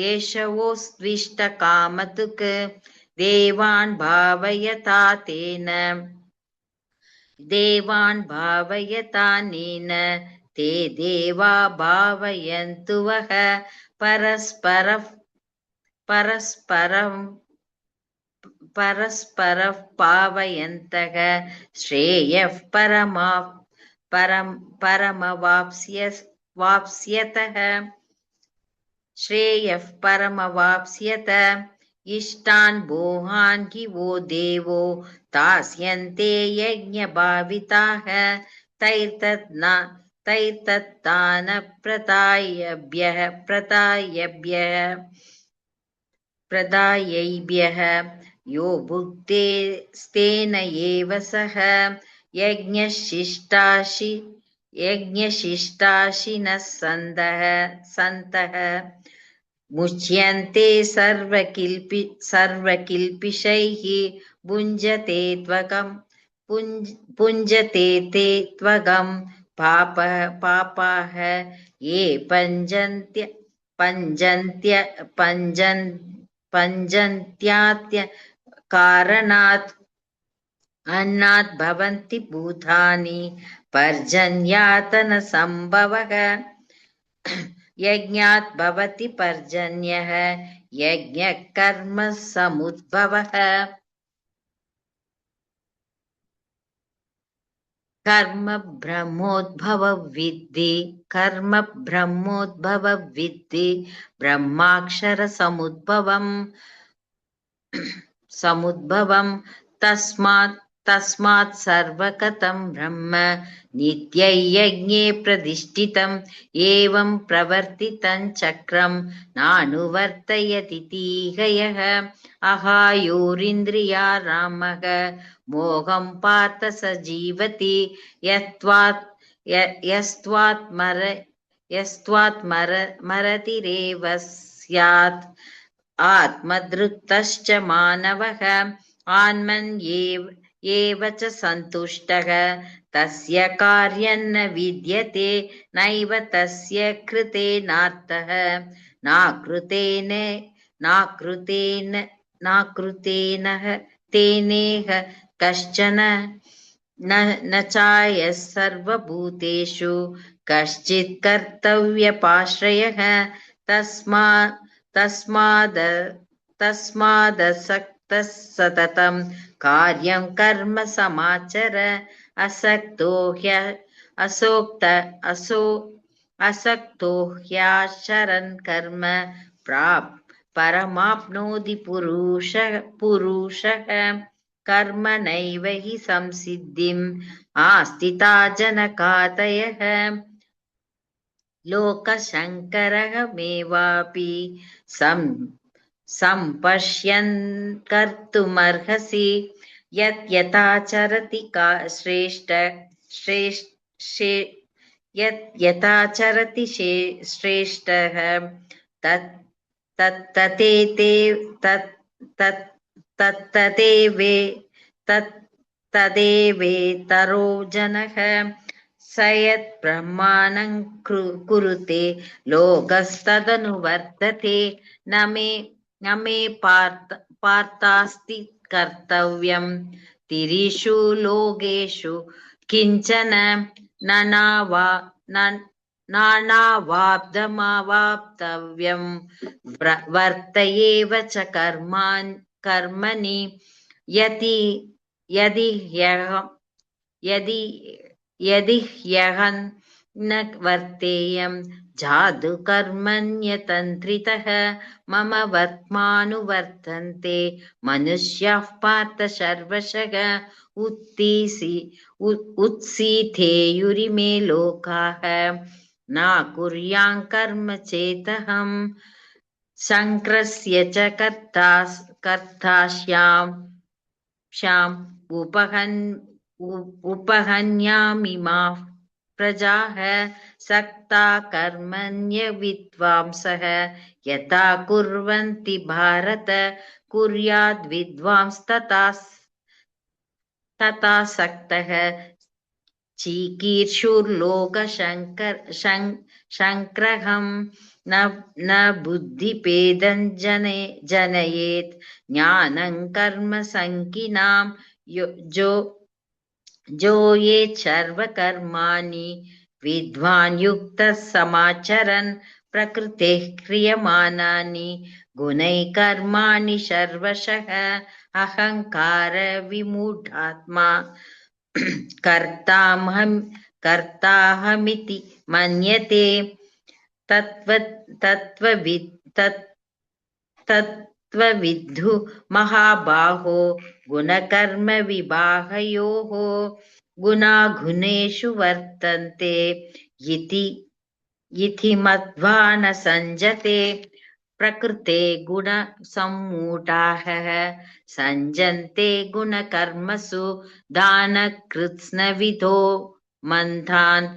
येषवोस्त्विष्टकामतुक् देवान् भावयतानेन ते देवा भावयन्तु वः परस्परं पावयन्तः श्रेयः परमवाप्स्यत इष्टान् भोगान् हि वो देवो दास्यन्ते यज्ञभाविताः तैर्तत्तान प्रदायैभ्यः यो भुक्तेस्तेन एव सः यज्ञशिष्टाशिनः सन्तः मुच्यन्ते सर्वकिल्पिषैः पुञ्जते ते त्वगं पापाः ये पञ्जन्त्यात्य कारणात् अन्नात् भवन्ति भूतानि पर्जन्यातनसम्भवः यज्ञात् भवति पर्जन्यः यज्ञः कर्म समुद्भवः कर्म ब्रह्मोद्भव विद्धि ब्रह्माक्षर समुद्भवम् तस्मात् सर्वगतं ब्रह्म नित्ययज्ञे प्रतिष्ठितम् एवं प्रवर्तितं चक्रं नानुवर्तयति तीहयः अहायोरिन्द्रियारामः मोहं पार्थ स जीवति यस्त्वात् मरतिरेव स्यात् आत्मदृक्तश्च मानवः आत्मन् एव च सन्तुष्टः तस्य कार्यं न विद्यते नैव तस्य कृतेनार्थः नाकृतेनः तेनेह कश्चन न चायः सर्वभूतेषु कश्चित् कर्तव्यपाश्रयः तस्मादसक्तः सततं कार्यं कर्म समाचर असक्तो ह्याचरन् कर्म परमाप्नोति पुरुषः कर्मणैव हि संसिद्धिम् आस्थिता जनकादयः लोकशङ्करमेवापि सम्पश्यन् कर्तुमर्हसि यद्यथाचरति श्रेष्ठः तदेवेतरो जनः स यत् ब्रह्माणं कुरुते लोकस्तदनुवर्तते न मे पार्थास्ति कर्तव्यं तिरिषु लोकेषु किञ्चन नानावाप्तमवाप्तव्यं वर्त एव च कर्मणि यदि ह्यहं न वर्तेयं जादुकर्मण्यतन्त्रितः मम वर्त्मानुवर्तन्ते मनुष्याः पार्थ सर्वशः उत्सीथेयुरिमे लोकाः न कुर्यां कर्म चेदहं शङ्करस्य च कर्तास्याम् उपहन्यामिमाः प्रजाः सक्ता कर्मण्य विद्वांसः यथा कुर्वन्ति भारत कुर्याद् तथा सक्तः चिकीर्षुर्लोकशङ्करं न बुद्धिभेदं जनयेत् ज्ञानं कर्म संकीनां जो ये सर्वकर्माणि विद्वान् युक्तः समाचरन् प्रकृतेः क्रियमाणानि गुणैः कर्माणि सर्वशः अहंकार विमूढात्मा कर्ताहमिति मन्यते तत्त्वविद्धु महाबाहो गुणकर्म विभागयोः गुणागुणेषु वर्तन्ते इति मत्वा न सञ्जते प्रकृते गुणसम्मूढाः सञ्जन्ते गुणकर्मसु दानकृत्स्नविदो मन्थान्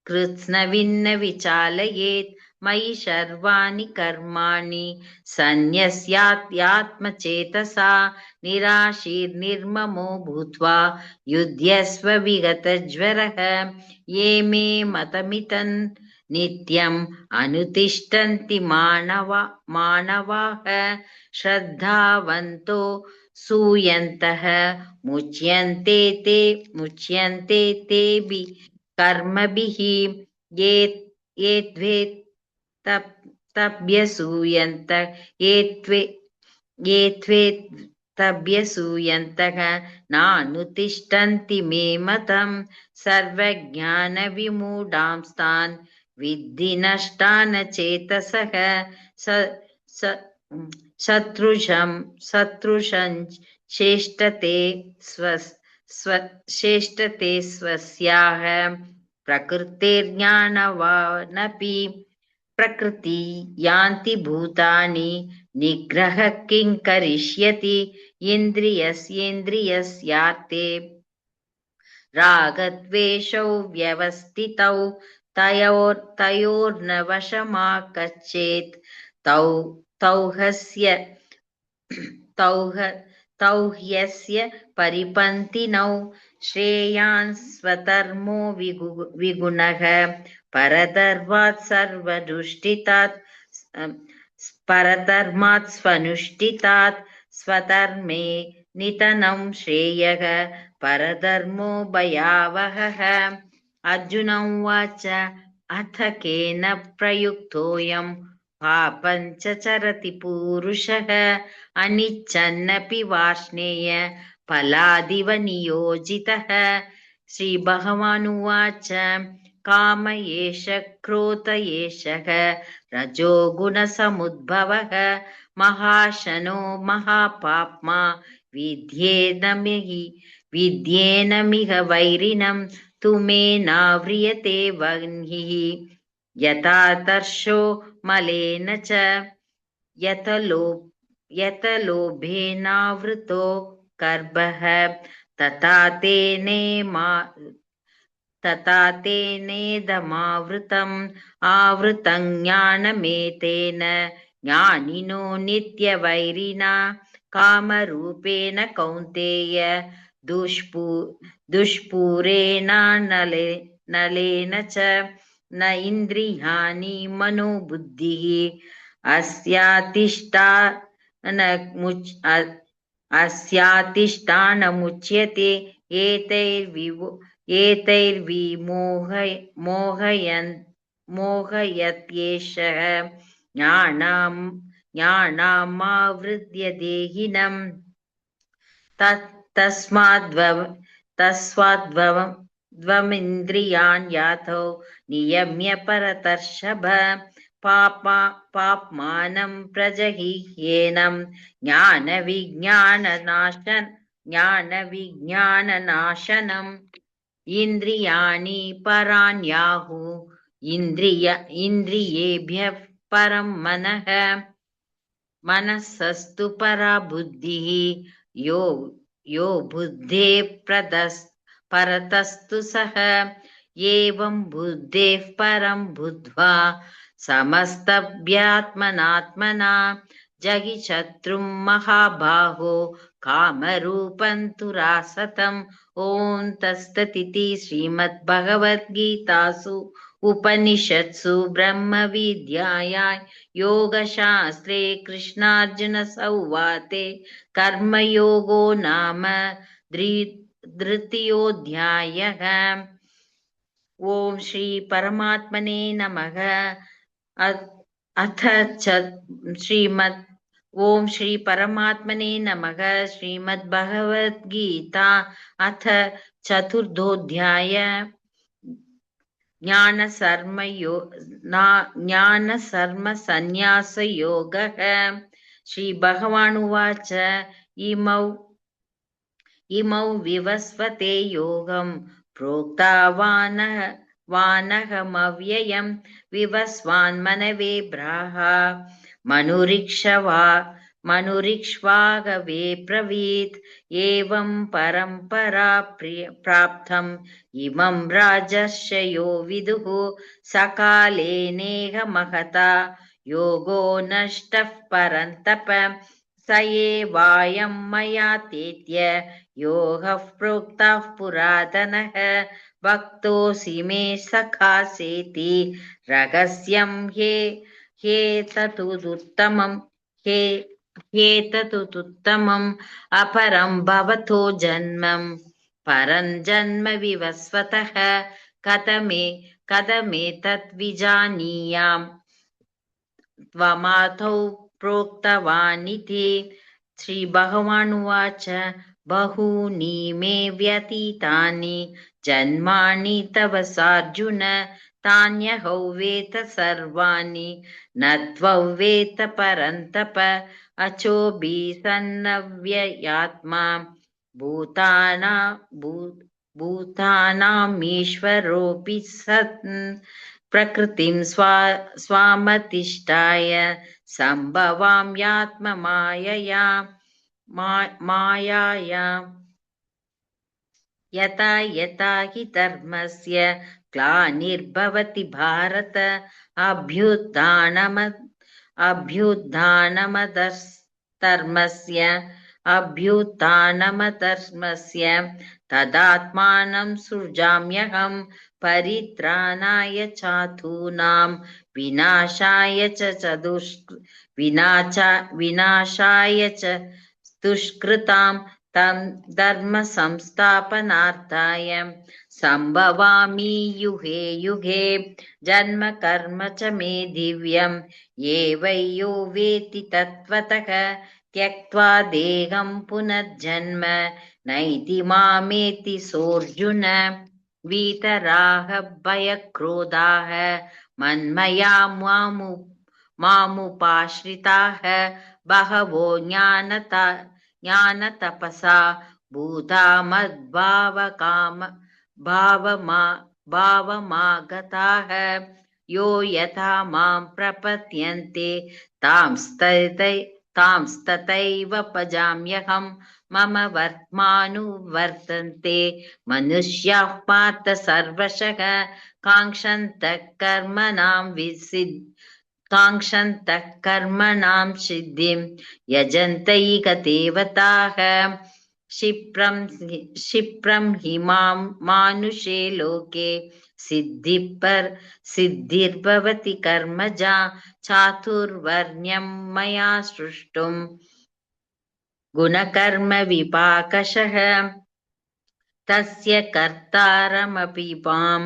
कृत्स्नविन्न विचालयेत् मयि सर्वाणि कर्माणि सन्न्यस्यात्मचेतसा निराशीर्निर्ममो भूत्वा युध्यस्व विगतज्वरः ये मे मतमितं नित्यम् अनुतिष्ठन्ति मानवाः श्रद्धावन्तो सूयन्तः मुच्यन्ते तेऽपि कर्मभिः ये त्वेत्यसूयन्तः नानुतिष्ठन्ति मे मतं सर्वज्ञानविमूढांस्तान् विद्धि नष्टान् चेतसः शत्रुषं चेष्टते स्वस्याः प्रकृतिर्ज्ञानवानपि प्रकृति यान्ति भूतानि निग्रह किं करिष्यति इन्द्रियस्यार्थे रागद्वेषौ व्यवस्थितौ तयोर्न वशमागच्छेत् तौ ह्यस्य परिपन्थिनौ श्रेयान् स्वधर्मो विगुणः परधर्मात् स्वनुष्ठितात् स्वधर्मे निधनं श्रेयः परधर्मो भयावहः अर्जुन उवाच अथ केन प्रयुक्तोऽयं पापञ्च चरति पूरुषः अनिच्छन्नपि वार्ष्णेय फलादिव नियोजितः श्रीभगवानुवाच काम एष क्रोध एषः रजोगुणसमुद्भवः महाशनो महापाप्मा विद्येनमिह वैरिणं तु मे नाव्रियते वह्निः यथा तर्षो मलेन च यतलोभेनावृतो गर्भः तथा तेनेदमावृतम् आवृतं ज्ञानमेतेन ज्ञानिनो नित्यवैरिणा कामरूपेण कौन्तेय दुष्पूरेणानलेन च न इन्द्रियाणि मनोबुद्धिः अस्यातिष्ठानमुच्यते एतैर्विमोहयत्येषः ज्ञानामावृत्य देहिनम् तस्माद्वमिन्द्रियान् यातो नियम्य परतर्षभ पाप्मानं प्रजहिह्येनं ज्ञानविज्ञाननाशनम् इन्द्रियाणि पराण्याहुः इन्द्रियेभ्यः परं मनसस्तु परा बुद्धिः यो बुद्धेः परतस्तु सः एवं बुद्धेः परं बुद्ध्वा समस्तभ्यात्मनात्मना जहि शत्रुं महाबाहो कामरूपं तुरासतम् ॐ तत्सदिति श्रीमद्भगवद्गीतासु उपनिषत्सु ब्रह्मविद्यायां योगशास्त्रे कृष्णार्जुनसंवादे कर्मयोगो नाम तृतीयोऽध्यायः। ॐ श्री परमात्मने नमः। ॐ श्री परमात्मने नमः। श्रीमद्भगवद्गीता अथ चतुर्थोऽध्याय ज्ञानकर्मसन्न्यासयोगः। श्रीभगवानुवाच इमौ विवस्वते योगं प्रोक्तावानहमव्ययं विवस्वान्मनवे ब्राह मनुरिक्ष्वागवे ब्रवीत् एवं परम्परा प्राप्तम् इमं राजर्षयो विदुः सकाले नेह महता योगो नष्टः परन्तप स एवायं मया तेत्य योगः प्रोक्तः पुरातनः भक्तोऽसि मे सखासेति रहस्यं ह्येतदुत्तमम् अपरं भवतो जन्मं परं जन्म विवस्वतः कथमेतत् विजानीयाम् त्वमादौ प्रोक्तवानिति। श्रीभगवानुवाच बहूनि मे व्यतीतानि जन्मानि तव सार्जुन तान्यहौ वेत सर्वाणि न त्वं वेत परन्तप अचोऽपि सन्नव्ययात्मा भूतानामीश्वरोऽपि सन् प्रकृतिं स्वामधिष्ठाय सम्भवाम्यात्ममायया यथा यथा हि धर्मस्य ग्लानिर्भवति भारत अभ्युत्थानमधर्मस्य तदात्मानं सृजाम्यहं परित्राणाय चातूनां विनाशाय च दुष्कृतां तं धर्म संस्थापनार्थाय सम्भवामि युगे युगे जन्म कर्म च मे दिव्यम् एवं यो वेत्ति तत्त्वतः त्यक्त्वा देहं पुनर्जन्म नैति मामेति सोऽर्जुन वीतराग भयक्रोधाः मन्मया मामुपाश्रिताः बहवो ज्ञानतपसा भूता मद्भावमागताः यो यथा मां प्रपद्यन्ते तांस्तथैव भजाम्यहं मम वर्त्मानुवर्तन्ते मनुष्याः पार्थ सर्वशः काङ्क्षन्तः कर्मणां सिद्धिं यजन्तैक देवताः क्षिप्रं हि मानुषे लोके सिद्धिर्भवति कर्मजा चातुर्वर्ण्यं मया सृष्टुं गुणकर्म विपाकशः तस्य कर्तारमपि मां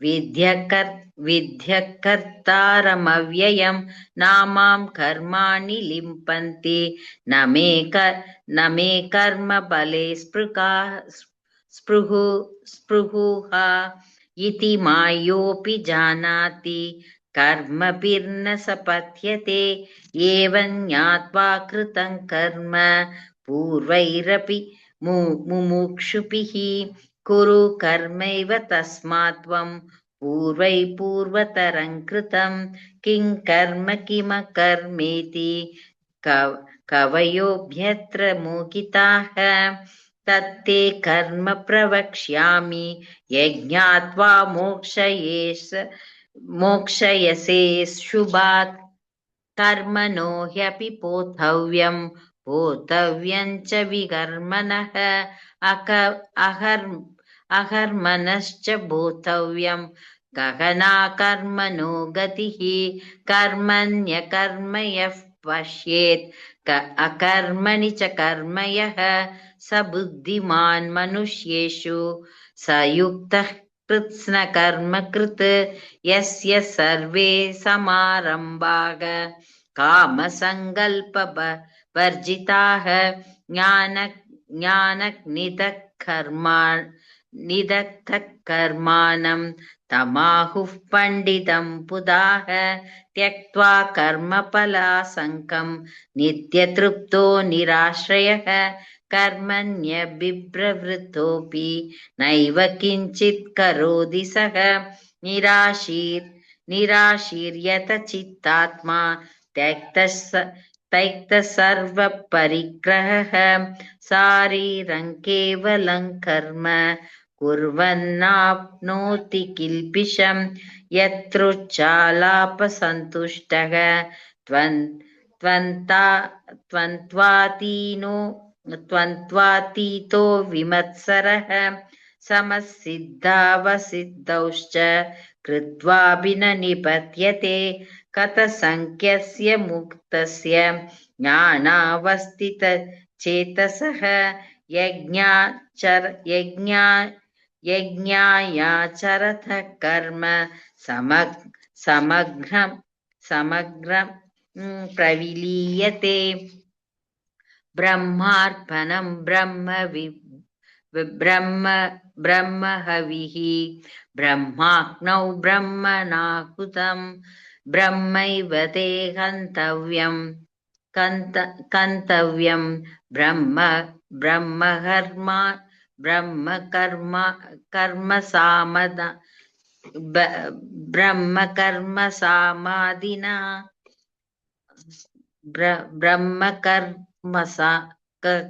विद्यकर्तारमव्ययं नामां कर्माणि लिम्पन्ति न मे कर्मबले स्पृहुः इति मायोऽपि जानाति कर्मभिर्न सपद्यते एवं ज्ञात्वा कृतं कर्म पूर्वैरपि मुमुक्षुभिः कुरु कर्मैव तस्मात् त्वं पूर्वतरं कृतं किं कर्म किमकर्मेति कवयोऽभ्यत्र मोहिताः तत्ते कर्म प्रवक्ष्यामि यज्ञात्वा मोक्षयसे शुभात् कर्मणो ह्यपि बोद्धव्यं च विकर्मणः अकर्मणश्च बोद्धव्यं गहना कर्मणो गतिः कर्मण्यकर्मयः पश्येत् अकर्मणि च कर्म यः स बुद्धिमान् मनुष्येषु स युक्तः कृत्स्नकर्मकृत् यस्य सर्वे समारम्भाः कामसङ्कल्पवर्जिताः ज्ञाननिदग्धकर्माणं तमाहुः पण्डितं पुदाः त्यक्त्वा कर्मफलासङ्गं नित्यतृप्तो निराश्रयः कर्मण्यभिप्रवृत्तोऽपि नैव किञ्चित् करोति सः निराशीर्यत चित्तात्मा त्यक्तः सर्वपरिग्रहः शारीरं केवलं कर्म कुर्वन्नाप्नोति किल्बिषम् यत्रुच्चालापसन्तुष्टः त्वन्त्वातीतो विमत्सरः समसिद्धावसिद्धौश्च कृत्वापि न निपत्यते कथसंख्यस्य मुक्तस्य ज्ञानावस्थितचेतसः यज्ञायाचरतः कर्म समग्रं प्रविलीयते ब्रह्मार्पणं ब्रह्महविः ब्रह्माग्नौ ब्रह्मणाहुतं ब्रह्मैव ते कन्तव्यं ब्रह्मकर्मसामादिना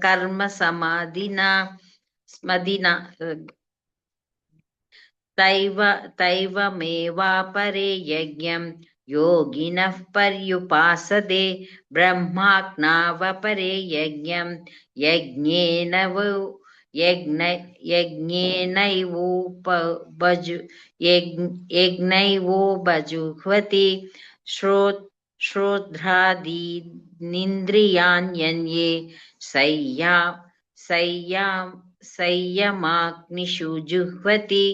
कर्मसमाधिना स्मदिना तैवमेवापरे यज्ञं योगिनः पर्युपासते ब्रह्माज्ञावपरे यज्ञं यज्ञैवोपजुह्वति श्रोत्रादीनिन्द्रियाण्यन्ये संयमाग्निषु जुह्वति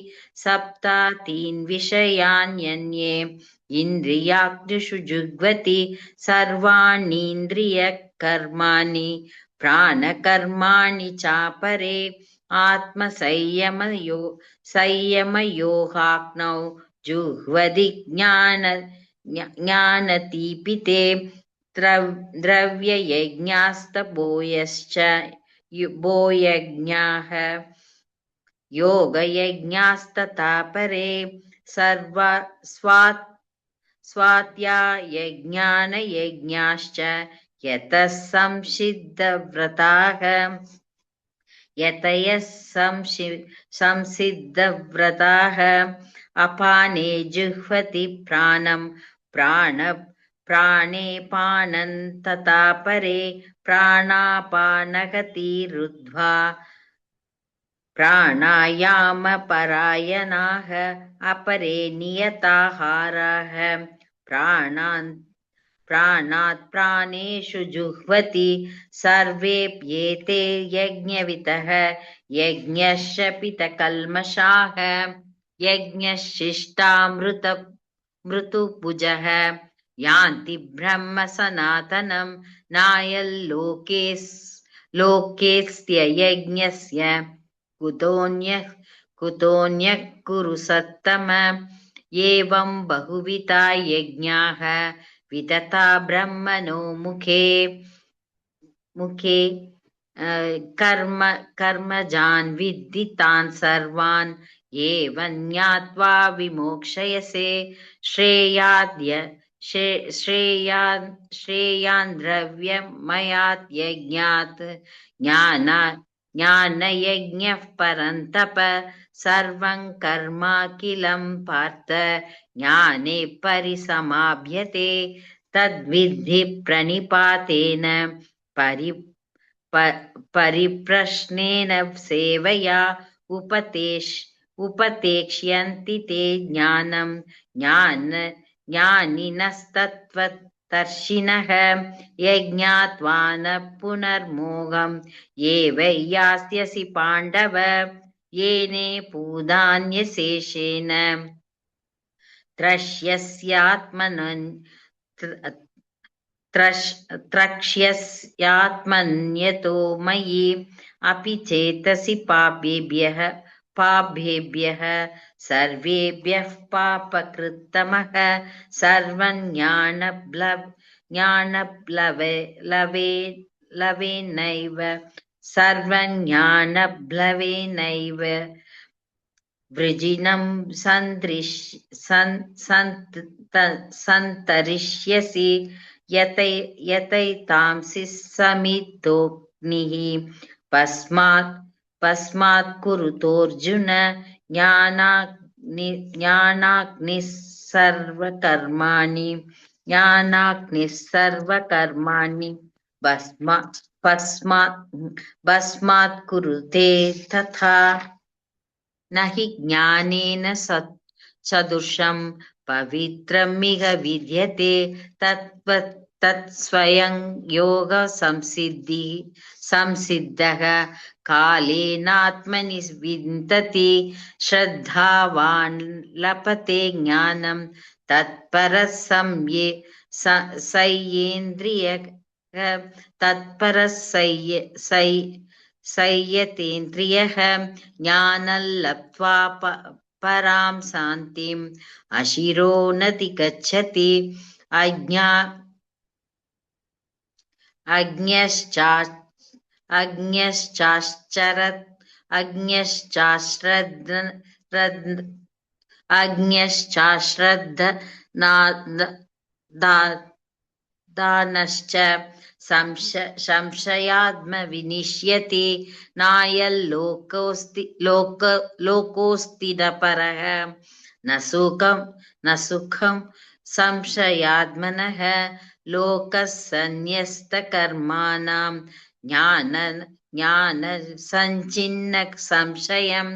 सप्तातीन् विषयान्यन्ये इन्द्रियाग्निषु जुह्वति सर्वाणीन्द्रियकर्माणि प्राणकर्माणि चापरे संयमयोगाग्नौ जुह्वति ज्ञानदीपिते द्रव्ययज्ञास्तपोयश्च बोयज्ञाः योगयज्ञास्तथा परे स्वाध्यायज्ञानयज्ञाश्च यतः संसिद्धव्रताः अपाने जुह्वति प्राणं प्राणे पानं तथा परे प्राणापानगतिरुद्ध्वा प्राणायामपरायणाः अपरे नियताहाराः प्राणात् प्राणेषु जुह्वति सर्वेऽप्येते यज्ञवितः यज्ञश्च पितकल्मषाः यज्ञशिष्टामृतभुजः यान्ति ब्रह्म सनातनं नायल्लोकेऽस्य यज्ञस्य कुतोऽन्यः कुरु सत्तम एवं बहुविधा यज्ञाः विदता ब्रह्मणो मुखे कर्मजान् विद्धि तान् सर्वान् एवं ज्ञात्वा विमोक्षयसे श्रेयान् द्रव्यमयात् यज्ञात् ज्ञानयज्ञः परन्तप सर्वं कर्माखिलं पार्थ ज्ञाने परिसमाप्यते तद्विद्धि प्रणिपातेन परिप्रश्नेन सेवया उपतेक्ष्यन्ति ते ज्ञानं ज्ञानिनस्तत्त्वदर्शिनः यज्ञात्वा न पुनर्मोहम् एव यास्यसि पाण्डव येने पूदान्यशेषेण त्रक्ष्यस्यात्मन्यतो मयि अपि चेतसि पापेभ्यः सर्वेभ्यः पापकृत्तमः सर्वं ज्ञानप्लवेनैव सर्वज्ञानप्लवेनैव वृजिनं सन्तरिष्यसि यतैतांसि समितोऽग्निः पस्मात् कुरुतोऽर्जुन ज्ञानाग्निः सर्वकर्माणि भस्मात् कुरुते तथा न हि ज्ञानेन सदृशं पवित्रमिह विद्यते तत्स्वयं योग संसिद्धः कालेनात्मनि विन्दति श्रद्धावान् लभते ज्ञानं तत्परः संयतेन्द्रियः ज्ञानं लब्ध्वा परां शान्तिम् अशिरो नति गच्छति दानश्च संशयात्मविनिश्यति लोकोऽस्ति न परः न सुखं संशयात्मनः लोकसन्न्यस्तकर्माणां ज्ञानसञ्चिन्न संशयम्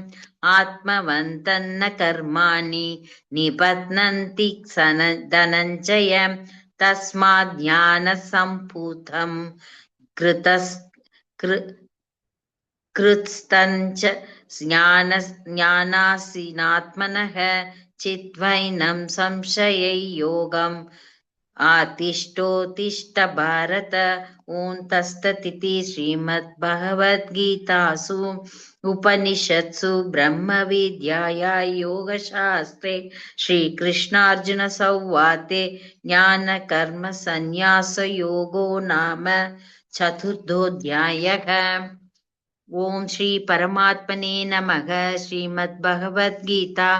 आत्मवन्तन्न कर्माणि निबध्नन्ति धनञ्जय तस्मात् ज्ञानसम्भूतं कृत्स्नश्च ज्ञानासीनात्मनः चिद्वैनं संशययोगम् आतिष्ठोत्तिष्ठ भारत ॐ तत्सदिति श्रीमद्भगवद्गीतासु उपनिषत्सु ब्रह्मविद्यायां योगशास्त्रे श्रीकृष्णार्जुनसंवादे ज्ञानकर्मसन्न्यासयोगो नाम चतुर्थोऽध्यायः। ॐ श्री परमात्मने नमः। श्रीमद्भगवद्गीता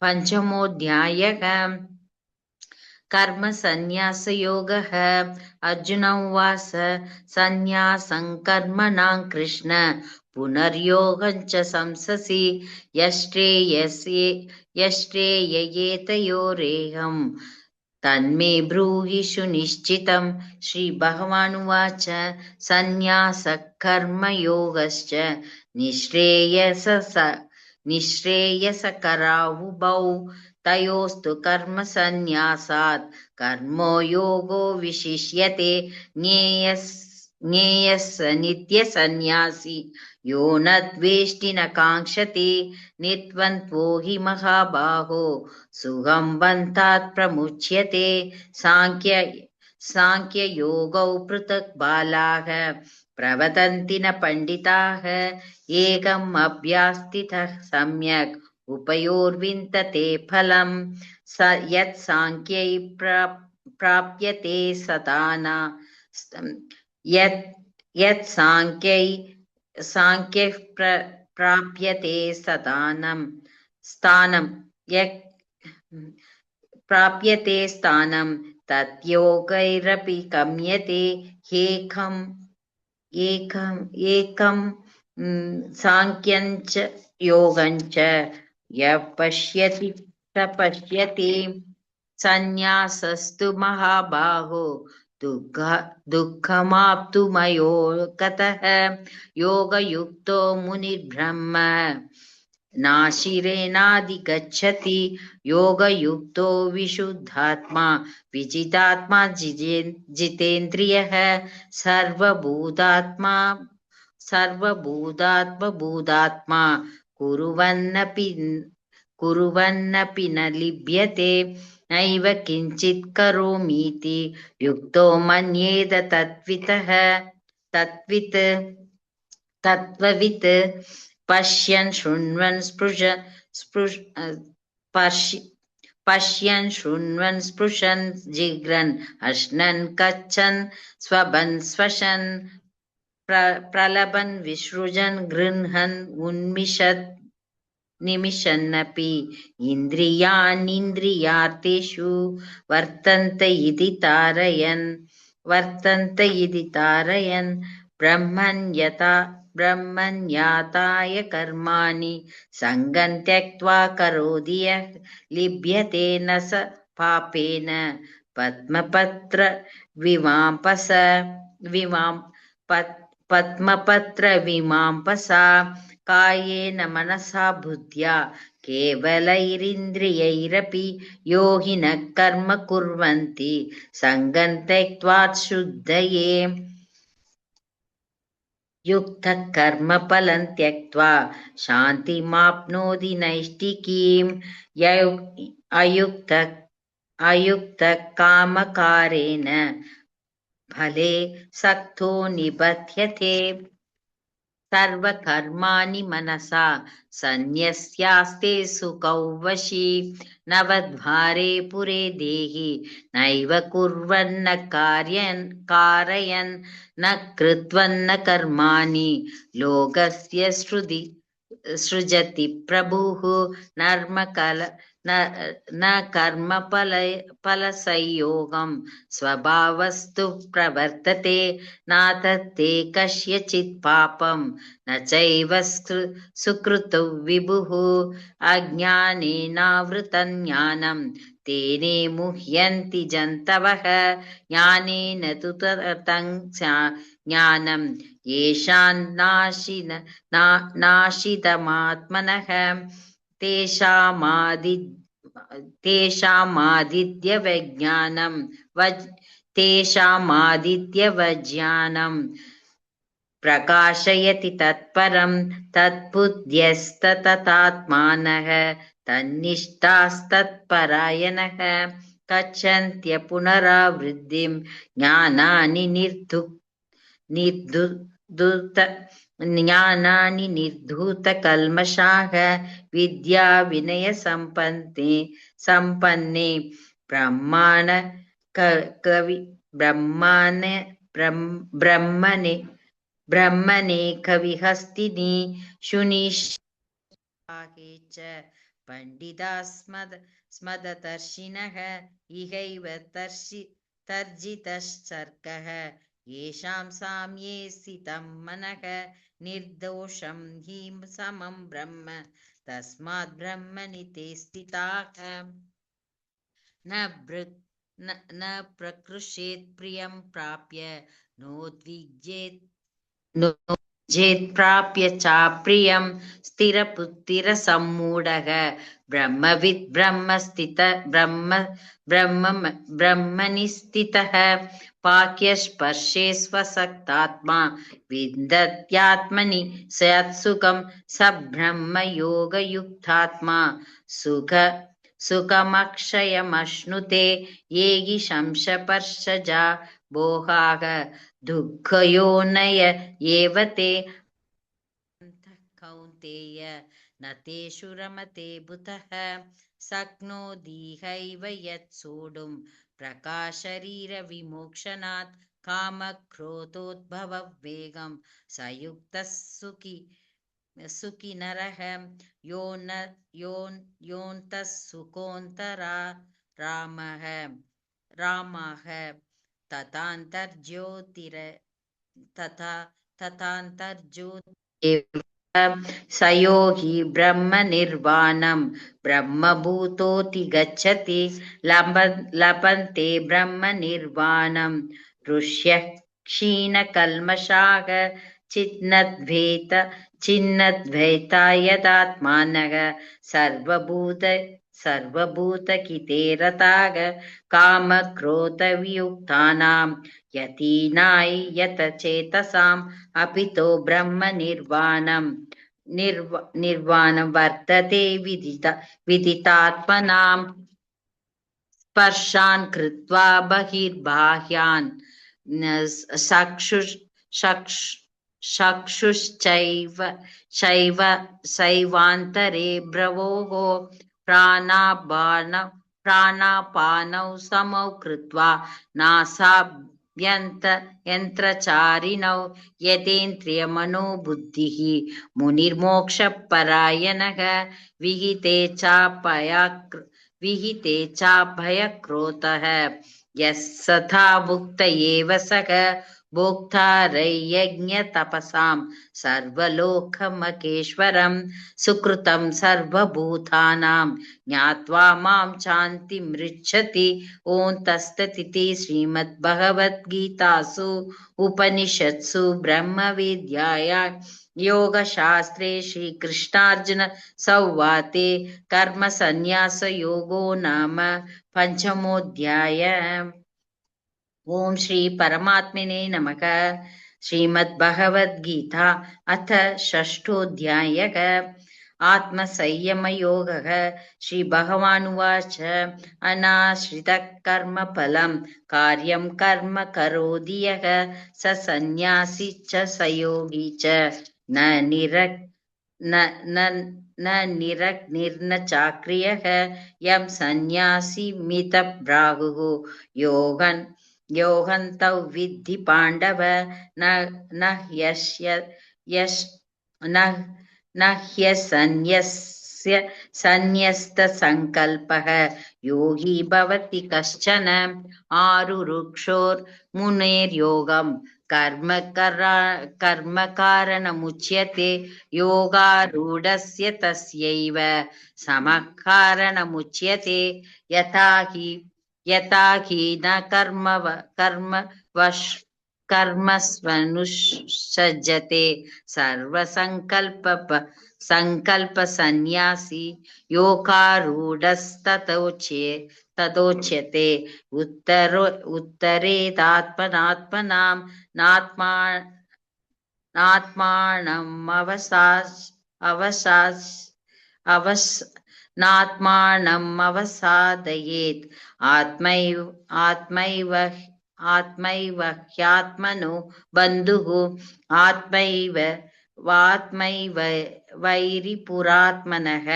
पञ्चमोऽध्यायः। कर्म संन्यास योगः। अर्जुन उवाच संन्यासं कर्मणां कृष्ण पुनर्योगं च संससि यष्ट्रेययेतयोरेहं तन्मे ब्रूहि सुनिश्चितं। श्रीभगवानुवाच संन्यासः कर्मयोगश्च निःश्रेयसकरावुभौ तयोस्तु कर्म संन्यासात् कर्मयोगो विशिष्यते। ज्ञेयः नित्यसन्न्यासी यो न द्वेष्टि न काङ्क्षति निर्द्वन्द्वो हि महाबाहो सुखं बन्धात् प्रमुच्यते। साङ्ख्ययोगौ पृथक् बालाः प्रवदन्ति न पण्डिताः एकम् अभ्यास्थितः सम्यक् उभयोर्विन्दते फलम् यत् साङ्ख्यै प्राप्यते सदाना यत् साङ्ख्यै प्राप्यते स्थानं तत् योगैरपि गम्यते। एकं साङ्ख्यञ्च योगञ्च यः पश्यति स पश्यति। संन्यासस्तु महाबाहो दुःखमाप्तुमयो गतः योगयुक्तो मुनिर्ब्रह्म नाशिरेणाधिगच्छति। योगयुक्तो विशुद्धात्मा विजितात्मा जितेन्द्रियः सर्वभूतात्मा कुर्वन्नपि न लिप्यते। नैव किञ्चित् करोमीति युक्तो मन्येत तत्त्ववित् पश्यन् शृण्वन् स्पृशन् जिघ्रन् अश्नन् गच्छन् स्वपन् स्वशन् प्रलभन् विसृजन् गृह्णन् उन्मिषत् निमिषन्नपि इन्द्रियाणीन्द्रियार्थेषु वर्तन्त इति तारयन् ब्रह्मण्याताय कर्माणि सङ्गं त्यक्त्वा करोति यः लिप्यते न स पापेन पद्मपत्र विमांपसा कायेन मनसा बुद्ध्या केवलैरिन्द्रियैरपि यो हि न कर्म कुर्वन्ति सङ्गं त्यक्त्वा शुद्धये युक्तः कर्मफलं त्यक्त्वा शान्तिमाप्नोति नैष्ठिकीम् अयुक्तः कामकारेण फले सक्तो निबध्यते सर्वकर्माणि मनसा सन्न्यस्यास्ते सुखौ वशी नवद्वारे पुरे देहि नैव कुर्वन्न कारयन् न कृत्वन्न कर्माणि लोकस्य सृजति प्रभुः न कर्मफलसंयोगं स्वभावस्तु प्रवर्तते नातते कस्यचित् पापं न चैव सुकृतो विभुः अज्ञानेनावृतं ज्ञानं तेने मुह्यन्ति जन्तवः ज्ञानेन तु ततं ज्ञानं येषां नाशितमात्मनः तेषामादित्यवज्ञानं प्रकाशयति तत्परं तद्बुद्ध्यस्तततात्मानः तन्निष्ठास्तत्परायणः गच्छन्त्य पुनरावृत्तिं ज्ञानानि निर्धूतकल्मषाः विद्या विनय संपन्ने ब्रह्मणे कविहस्तिनि शुनिष्ठाहे च पण्डिता स्मदतर्षिणः इहैव तर्जितः येषां साम्ये स्थितं मनः निर्दोषं हि समं ब्रह्म तस्मात् ब्रह्मणि ते स्थिताः न प्रकृषेत् प्रियं प्राप्य नोद्विजेत् प्राप्य चाप्रियं स्थिरबुद्धिरसम्मूढः ब्रह्मविद् ब्रह्मणि स्थितः पाक्यस्पर्शे स्वसक्तात्मा विन्दत्यात्मनि सत्सुखं स ब्रह्मयोगयुक्तात्मा सुखमक्षयमश्नुते ये हि शंसपर्शजा भोगाः दुःखयोनय एव ते कौन्तेय न तेषु रमते बुधः शक्नोतीहैव यत् सोढुं प्रकाशरीरविमोक्षणात् कामक्रोधोद्भववेगं स युक्तः सुखी नरः योऽन्तः सुखोऽन्तरा रामः तथान्तर्ज्योतिरेव स यो हि ब्रह्मनिर्वाणं ब्रह्मभूतोऽति गच्छति लभन्ते ब्रह्मनिर्वाणं ऋष्यः क्षीणकल्मषाः छिन्नद्वैता यदात्मानः सर्वभूतहिते रताः कामक्रोधवियुक्तानां यतीनाय यतचेतसाम् अपितो ब्रह्मनिर्वाणं वर्तते विदितात्मनां स्पर्शान् कृत्वा बहिर्बाह्यान् चैवान्तरे भ्रवोः प्राणापानौ समौ कृत्वा यन्त्रचारिणौ यतेन्द्रियमनोबुद्धिः मुनिर्मोक्षपरायणः विहिते चाभयक्रोधः यः सथा भुक्त एव सः भोक्तारयज्ञतपसां सर्वलोकमकेश्वरं सुकृतं सर्वभूतानां ज्ञात्वा मां चान्तिमृच्छति। ओं तत्सदिति श्रीमद्भगवद्गीतासु उपनिषत्सु ब्रह्मविद्यायां योगशास्त्रे श्रीकृष्णार्जुन संवादे कर्मसन्न्यासयोगो नाम पंचमोऽध्यायः। ओम श्री परमात्मने नमः। श्रीमद्भगवद्गीता अथ षष्ठोऽध्यायः। आत्मसंयमयोगः। श्रीभगवानुवाच अनाश्रितः कर्मफलं कार्यं कर्म करोति यः स सन्न्यासी च स योगी च न निरग्निर्न चाक्रियः यं सन्न्यासीमितप्राहुः योगन्तौ विद्धि पाण्डव न ह्यसन्न्यस्य सन्न्यस्तसङ्कल्पः योगी भवति कश्चन। आरुरुक्षोर्मुनेर्योगं कर्म कारणमुच्यते योगारूढस्य तस्यैव समः कारणमुच्यते। यथा हि न कर्मस्वनुसज्जते सर्वसङ्कल्पसन्न्यासी योगारूढस्तदोच्यते। उत्तरेतात्मनात्मनां नात्मानमवसादयेत्। आत्मैव ह्यात्मनो बन्धुः आत्मैवैरिपुरात्मनः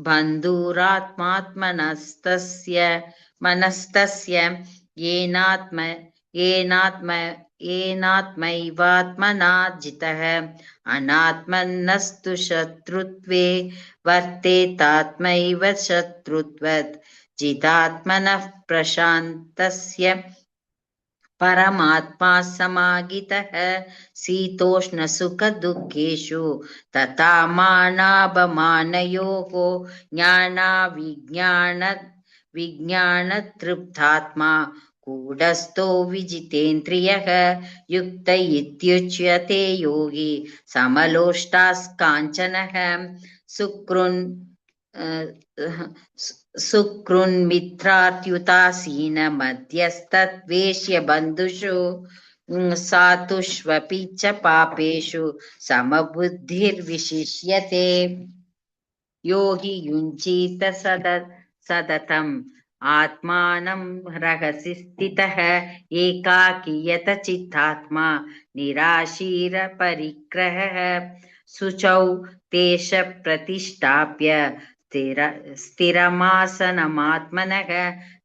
बन्धुरात्मात्मनस्तस्य मनस्तस्य येनात्मैवात्मना जितः अनात्मनस्तु शत्रुत्वे वर्तेतात्मैव शत्रुत्वत्। जितात्मनः प्रशान्तस्य परमात्मा समाहितः शीतोष्णसुखदुःखेषु तथा मानापमानयोः ज्ञानाविज्ञानतृप्तात्मा कूटस्थो विजितेन्द्रियः युक्त इत्युच्यते योगी समलोष्टास्काञ्चनः। सुकृन्मित्रार्युदासीन मध्यस्तद्वेष्य बन्धुषु सातुष्वपि च पापेषु समबुद्धिर्विशिष्यते। योगी युञ्जीत सततम् आत्मानं रहसि स्थितः एकाकी यतचित्तात्मा निराशीरपरिग्रहः शुचौ तेष प्रतिष्ठाप्य स्थिरमासनमात्मनः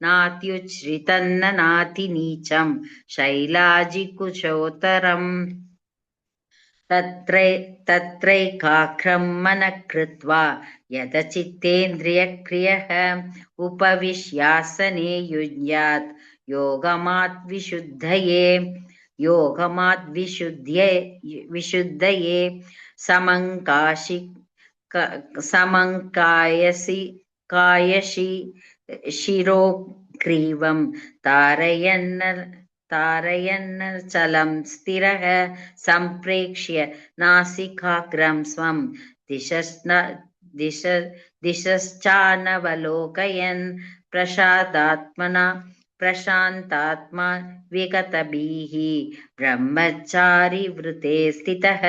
नात्युच्छ्रितन्न नातिनीचं शैलाजिकुचोत्तरम्। तत्रैकाग्रं मनः कृत्वा यतचित्तेन्द्रियक्रियः उपविश्यासने युञ्ज्यात् योगमाद्विशुद्धये समङ्कायसि शिरोग्रीवं तारयन्नचलं स्थिरः सम्प्रेक्ष्य नासिकाग्रं स्वं दिशश्चानवलोकयन् प्रशान्तात्मा विगतभिः ब्रह्मचारिवृते स्थितः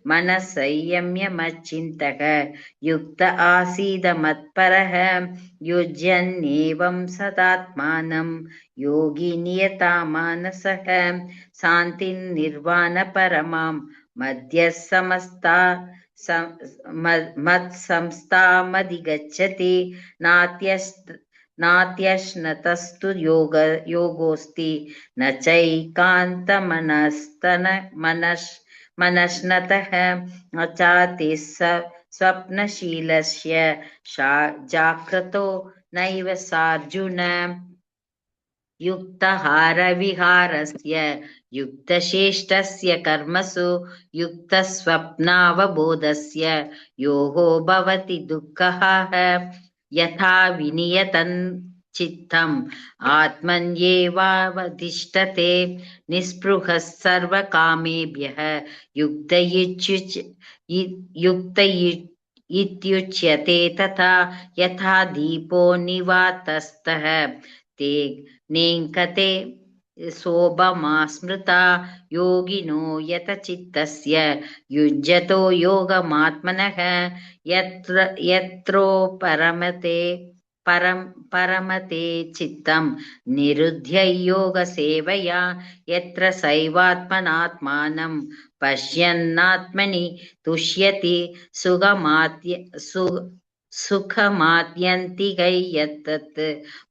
मनः संयम्य मच्चिन्तः युक्त आसीद मत्परः युज्यन्नेवं सदात्मानं योगी नियतमानसः शान्तिं निर्वाणपरमां मत्संस्थामधिगच्छति नात्यश्नतस्तु योगोऽस्ति न चैकान्तमनस्तनमनश्नतः न चाति स्वप्नशीलस्य जाग्रतो नैव सार्जुन युक्तहारविहारस्य युक्तचेष्टस्य कर्मसु युक्तस्वप्नावबोधस्य योगो भवति दुःखः यथा विनियतं चित्तम् आत्मन्येवावतिष्ठते निःस्पृहः सर्वकामेभ्यः युक्त इत्युच्यते तथा यथा दीपो निवातस्तः ते नेङ्कते शोभमास्मृता योगिनो यतचित्तस्य युज्यतो योगमात्मनः परमते चित्तं निरुध्य योगसेवया यत्र सैवात्मनात्मानं पश्यन्नात्मनि तुष्यति सुखमात्यन्तिकै यत्तत्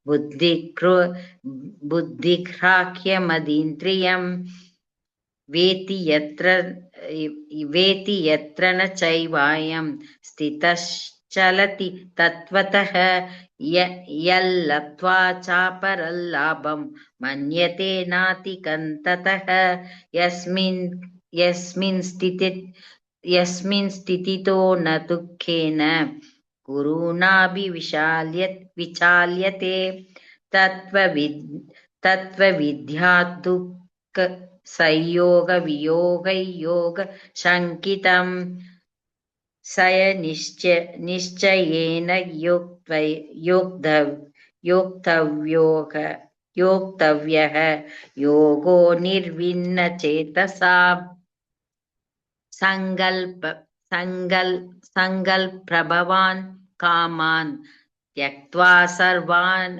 बुद्धिग्राह्यमदीन्द्रियं वेति यत्र न चैवायं स्थितश्चलति तत्त्वतः यल्लब्ध्वा चापरल्लाभं मन्यते नातिकन्ततः यस्मिन् स्थितितो न दुःखेन गुरुणाभिविचाल्यते तत्त्वविद्या दुःख संयोगवियोगयोग शङ्कितम् सय निश्चयेन योक्तव्यः योगो निर्विण्णचेतसा सङ्कल्पप्रभवान् कामान् त्यक्त्वा सर्वान्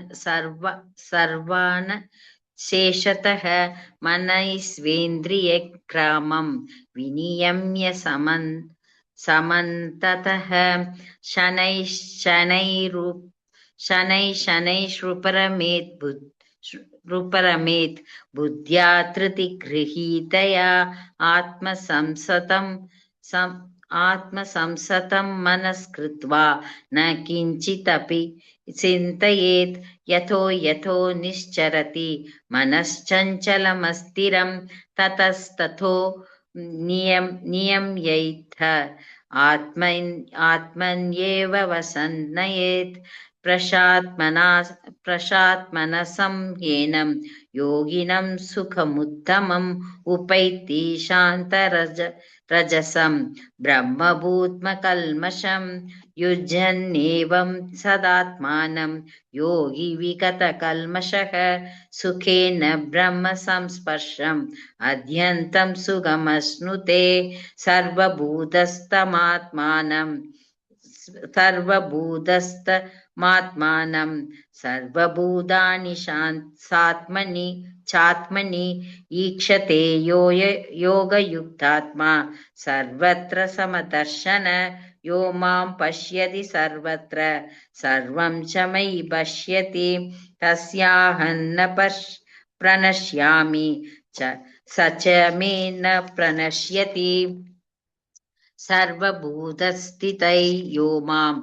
शेषतः मनैस्वेन्द्रियग्रामं विनियम्य समन्ततः शनैः बुद्ध्या धृतिगृहीतया आत्मसंसतं मनस्कृत्वा न किञ्चिदपि चिन्तयेत् यतो निश्चरति मनश्चञ्चलमस्थिरं ततस्ततो नियम्यैथ आत्मन्येव वसन्नयेत् प्रशात्मनसं येनं योगिनं सुखमुत्तमम् उपैति शान्तरजसं ब्रह्मभूतमकल्मषं युज्यन्नेवं सदात्मानं योगी विगतकल्मषः सुखेन ब्रह्म संस्पर्शम् अद्यन्तं सुगमश्नुते सर्वभूतानि चात्मनि ईक्षते योगयुक्तात्मा सर्वत्र समदर्शन यो मां पश्यति सर्वत्र सर्वं च मयि पश्यति तस्याहं न प्रणश्यामि स च मे न प्रणश्यति सर्वभूतस्थितै यो मां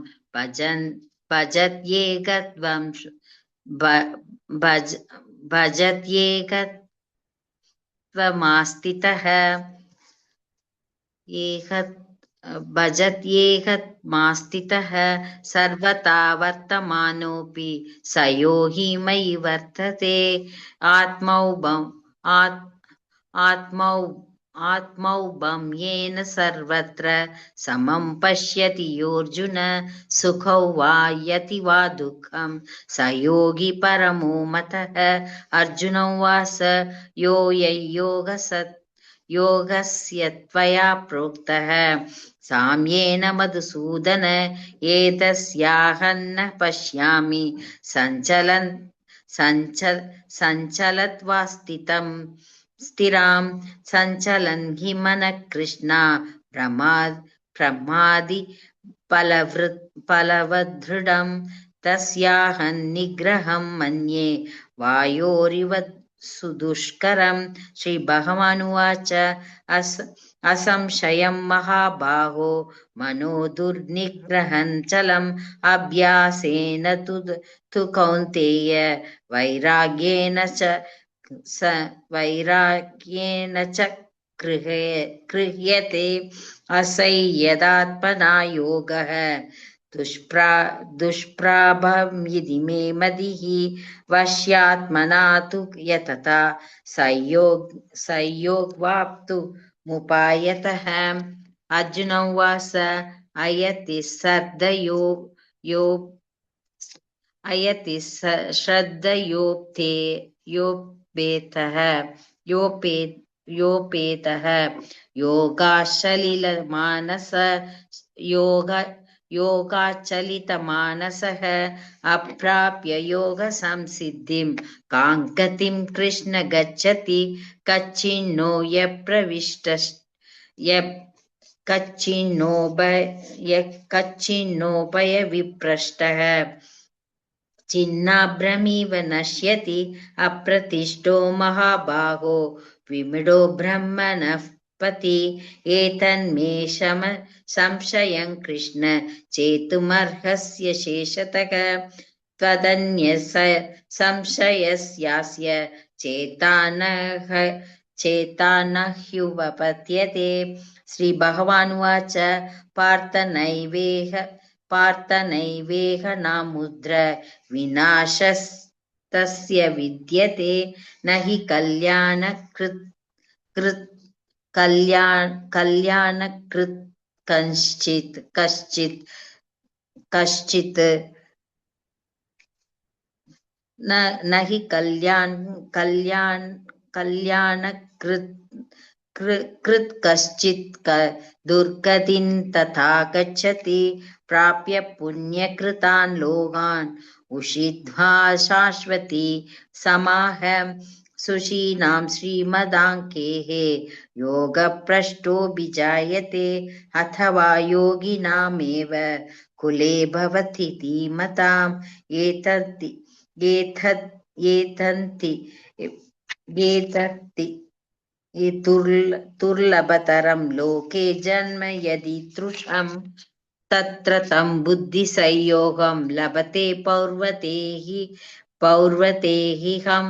भजत्येकत्वमास्थितः सर्वथा वर्तमानोऽपि स योगी मयि वर्तते आत्मौभं येन सर्वत्र समं पश्यति योऽर्जुन सुखौ वा यति वा दुःखं स योगी परमो मतः अर्जुन उवाच योगस्य त्वया प्रोक्तः साम्येन मधुसूदन एतस्याहं न पश्यामि सञ्चलत्वा स्थिरां सञ्चलन् हि मनः कृष्णा प्रमादि फलवदृढं तस्याहं निग्रहं मन्ये वायोरिव सुदुष्करं। श्रीभगवानुवाच असंशयं महाबाहो मनो दुर्निग्रहं चलम् अभ्यासेन तु कौन्तेय वैराग्येन च गृह्यते। असंयदात्मना योगः दुष्प्राभमिति मे मतिः वश्यात्मना तु यतता संयोगवाप्तुमुपायतः। अर्जुन उवाच अयति श्रद्धयोपेतः योगाचलितमानसः अप्राप्य योगसंसिद्धिं कां गतिं कृष्ण गच्छति। कच्चिन्नोभयविप्रष्टः छिन्नाभ्रमिव नश्यति अप्रतिष्ठो महाबाहो विमृढो ब्रह्मणः पति। एतन्मे संशयं कृष्ण चेतुमर्हस्य शेषतः त्वदन्य संशयस्यास्य चेतानह्युपपद्यते। श्रीभगवानुवाच पार्थ नैवेह नामुद्र विनाशस्तस्य विद्यते न हि कल्याणकृत् कश्चित् न हि कल्याणकृत् कश्चित् दुर्गतिं तथा गच्छति। प्राप्य पुण्यकृतान् लोकान् उषित्वा शाश्वती समाह सुशीनां श्रीमदाङ्केः योगभ्रष्टोऽभिजायते अथवा योगिनामेव कुले भवतीति मताम्। एतत्ति दुर्लभतरं लोके जन्म यदीदृशम् तत्र तं बुद्धिसंयोगं लभते पौर्वतेऽहं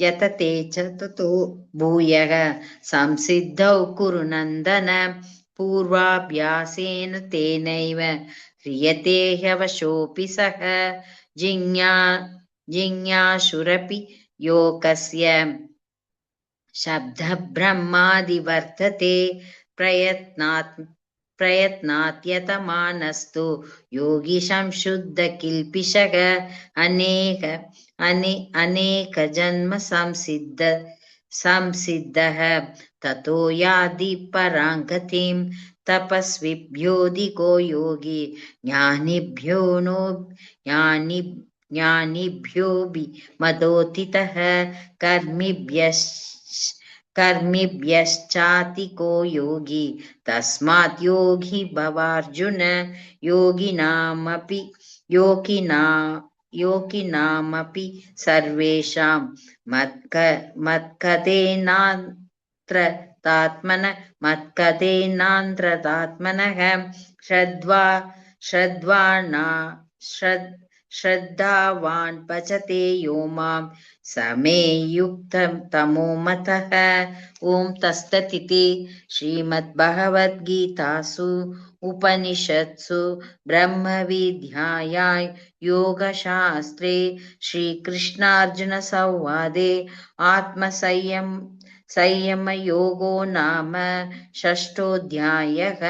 यतते च ततो भूयः संसिद्धौ कुरु नन्दन। पूर्वाभ्यासेन तेनैव ह्रियते ह्यवशोऽपि सः जिज्ञासुरपि योगस्य शब्दब्रह्मादिवर्तते प्रयत्नात्यतमानस्तु योगी संशुद्धकिल्पिषः अनेकजन्म संसिद्धः ततो याति परां गतिं। तपस्विभ्योऽधिको योगी ज्ञानिभ्योऽपि मदोत्थितः कर्मिभ्यश्चातिको योगी तस्मात् योगी भवार्जुन। योगिनामपि सर्वेषां मत्कथेनान्त्रतात्मनः श्रद्धावान् भजते यो मां समे युक्ततमो मतः। ओं तत्सदिति श्रीमद्भगवद्गीतासु उपनिषत्सु ब्रह्मविद्यायां योगशास्त्रे श्रीकृष्णार्जुनसंवादे आत्मसंयमयोगो नाम षष्ठोऽध्यायः।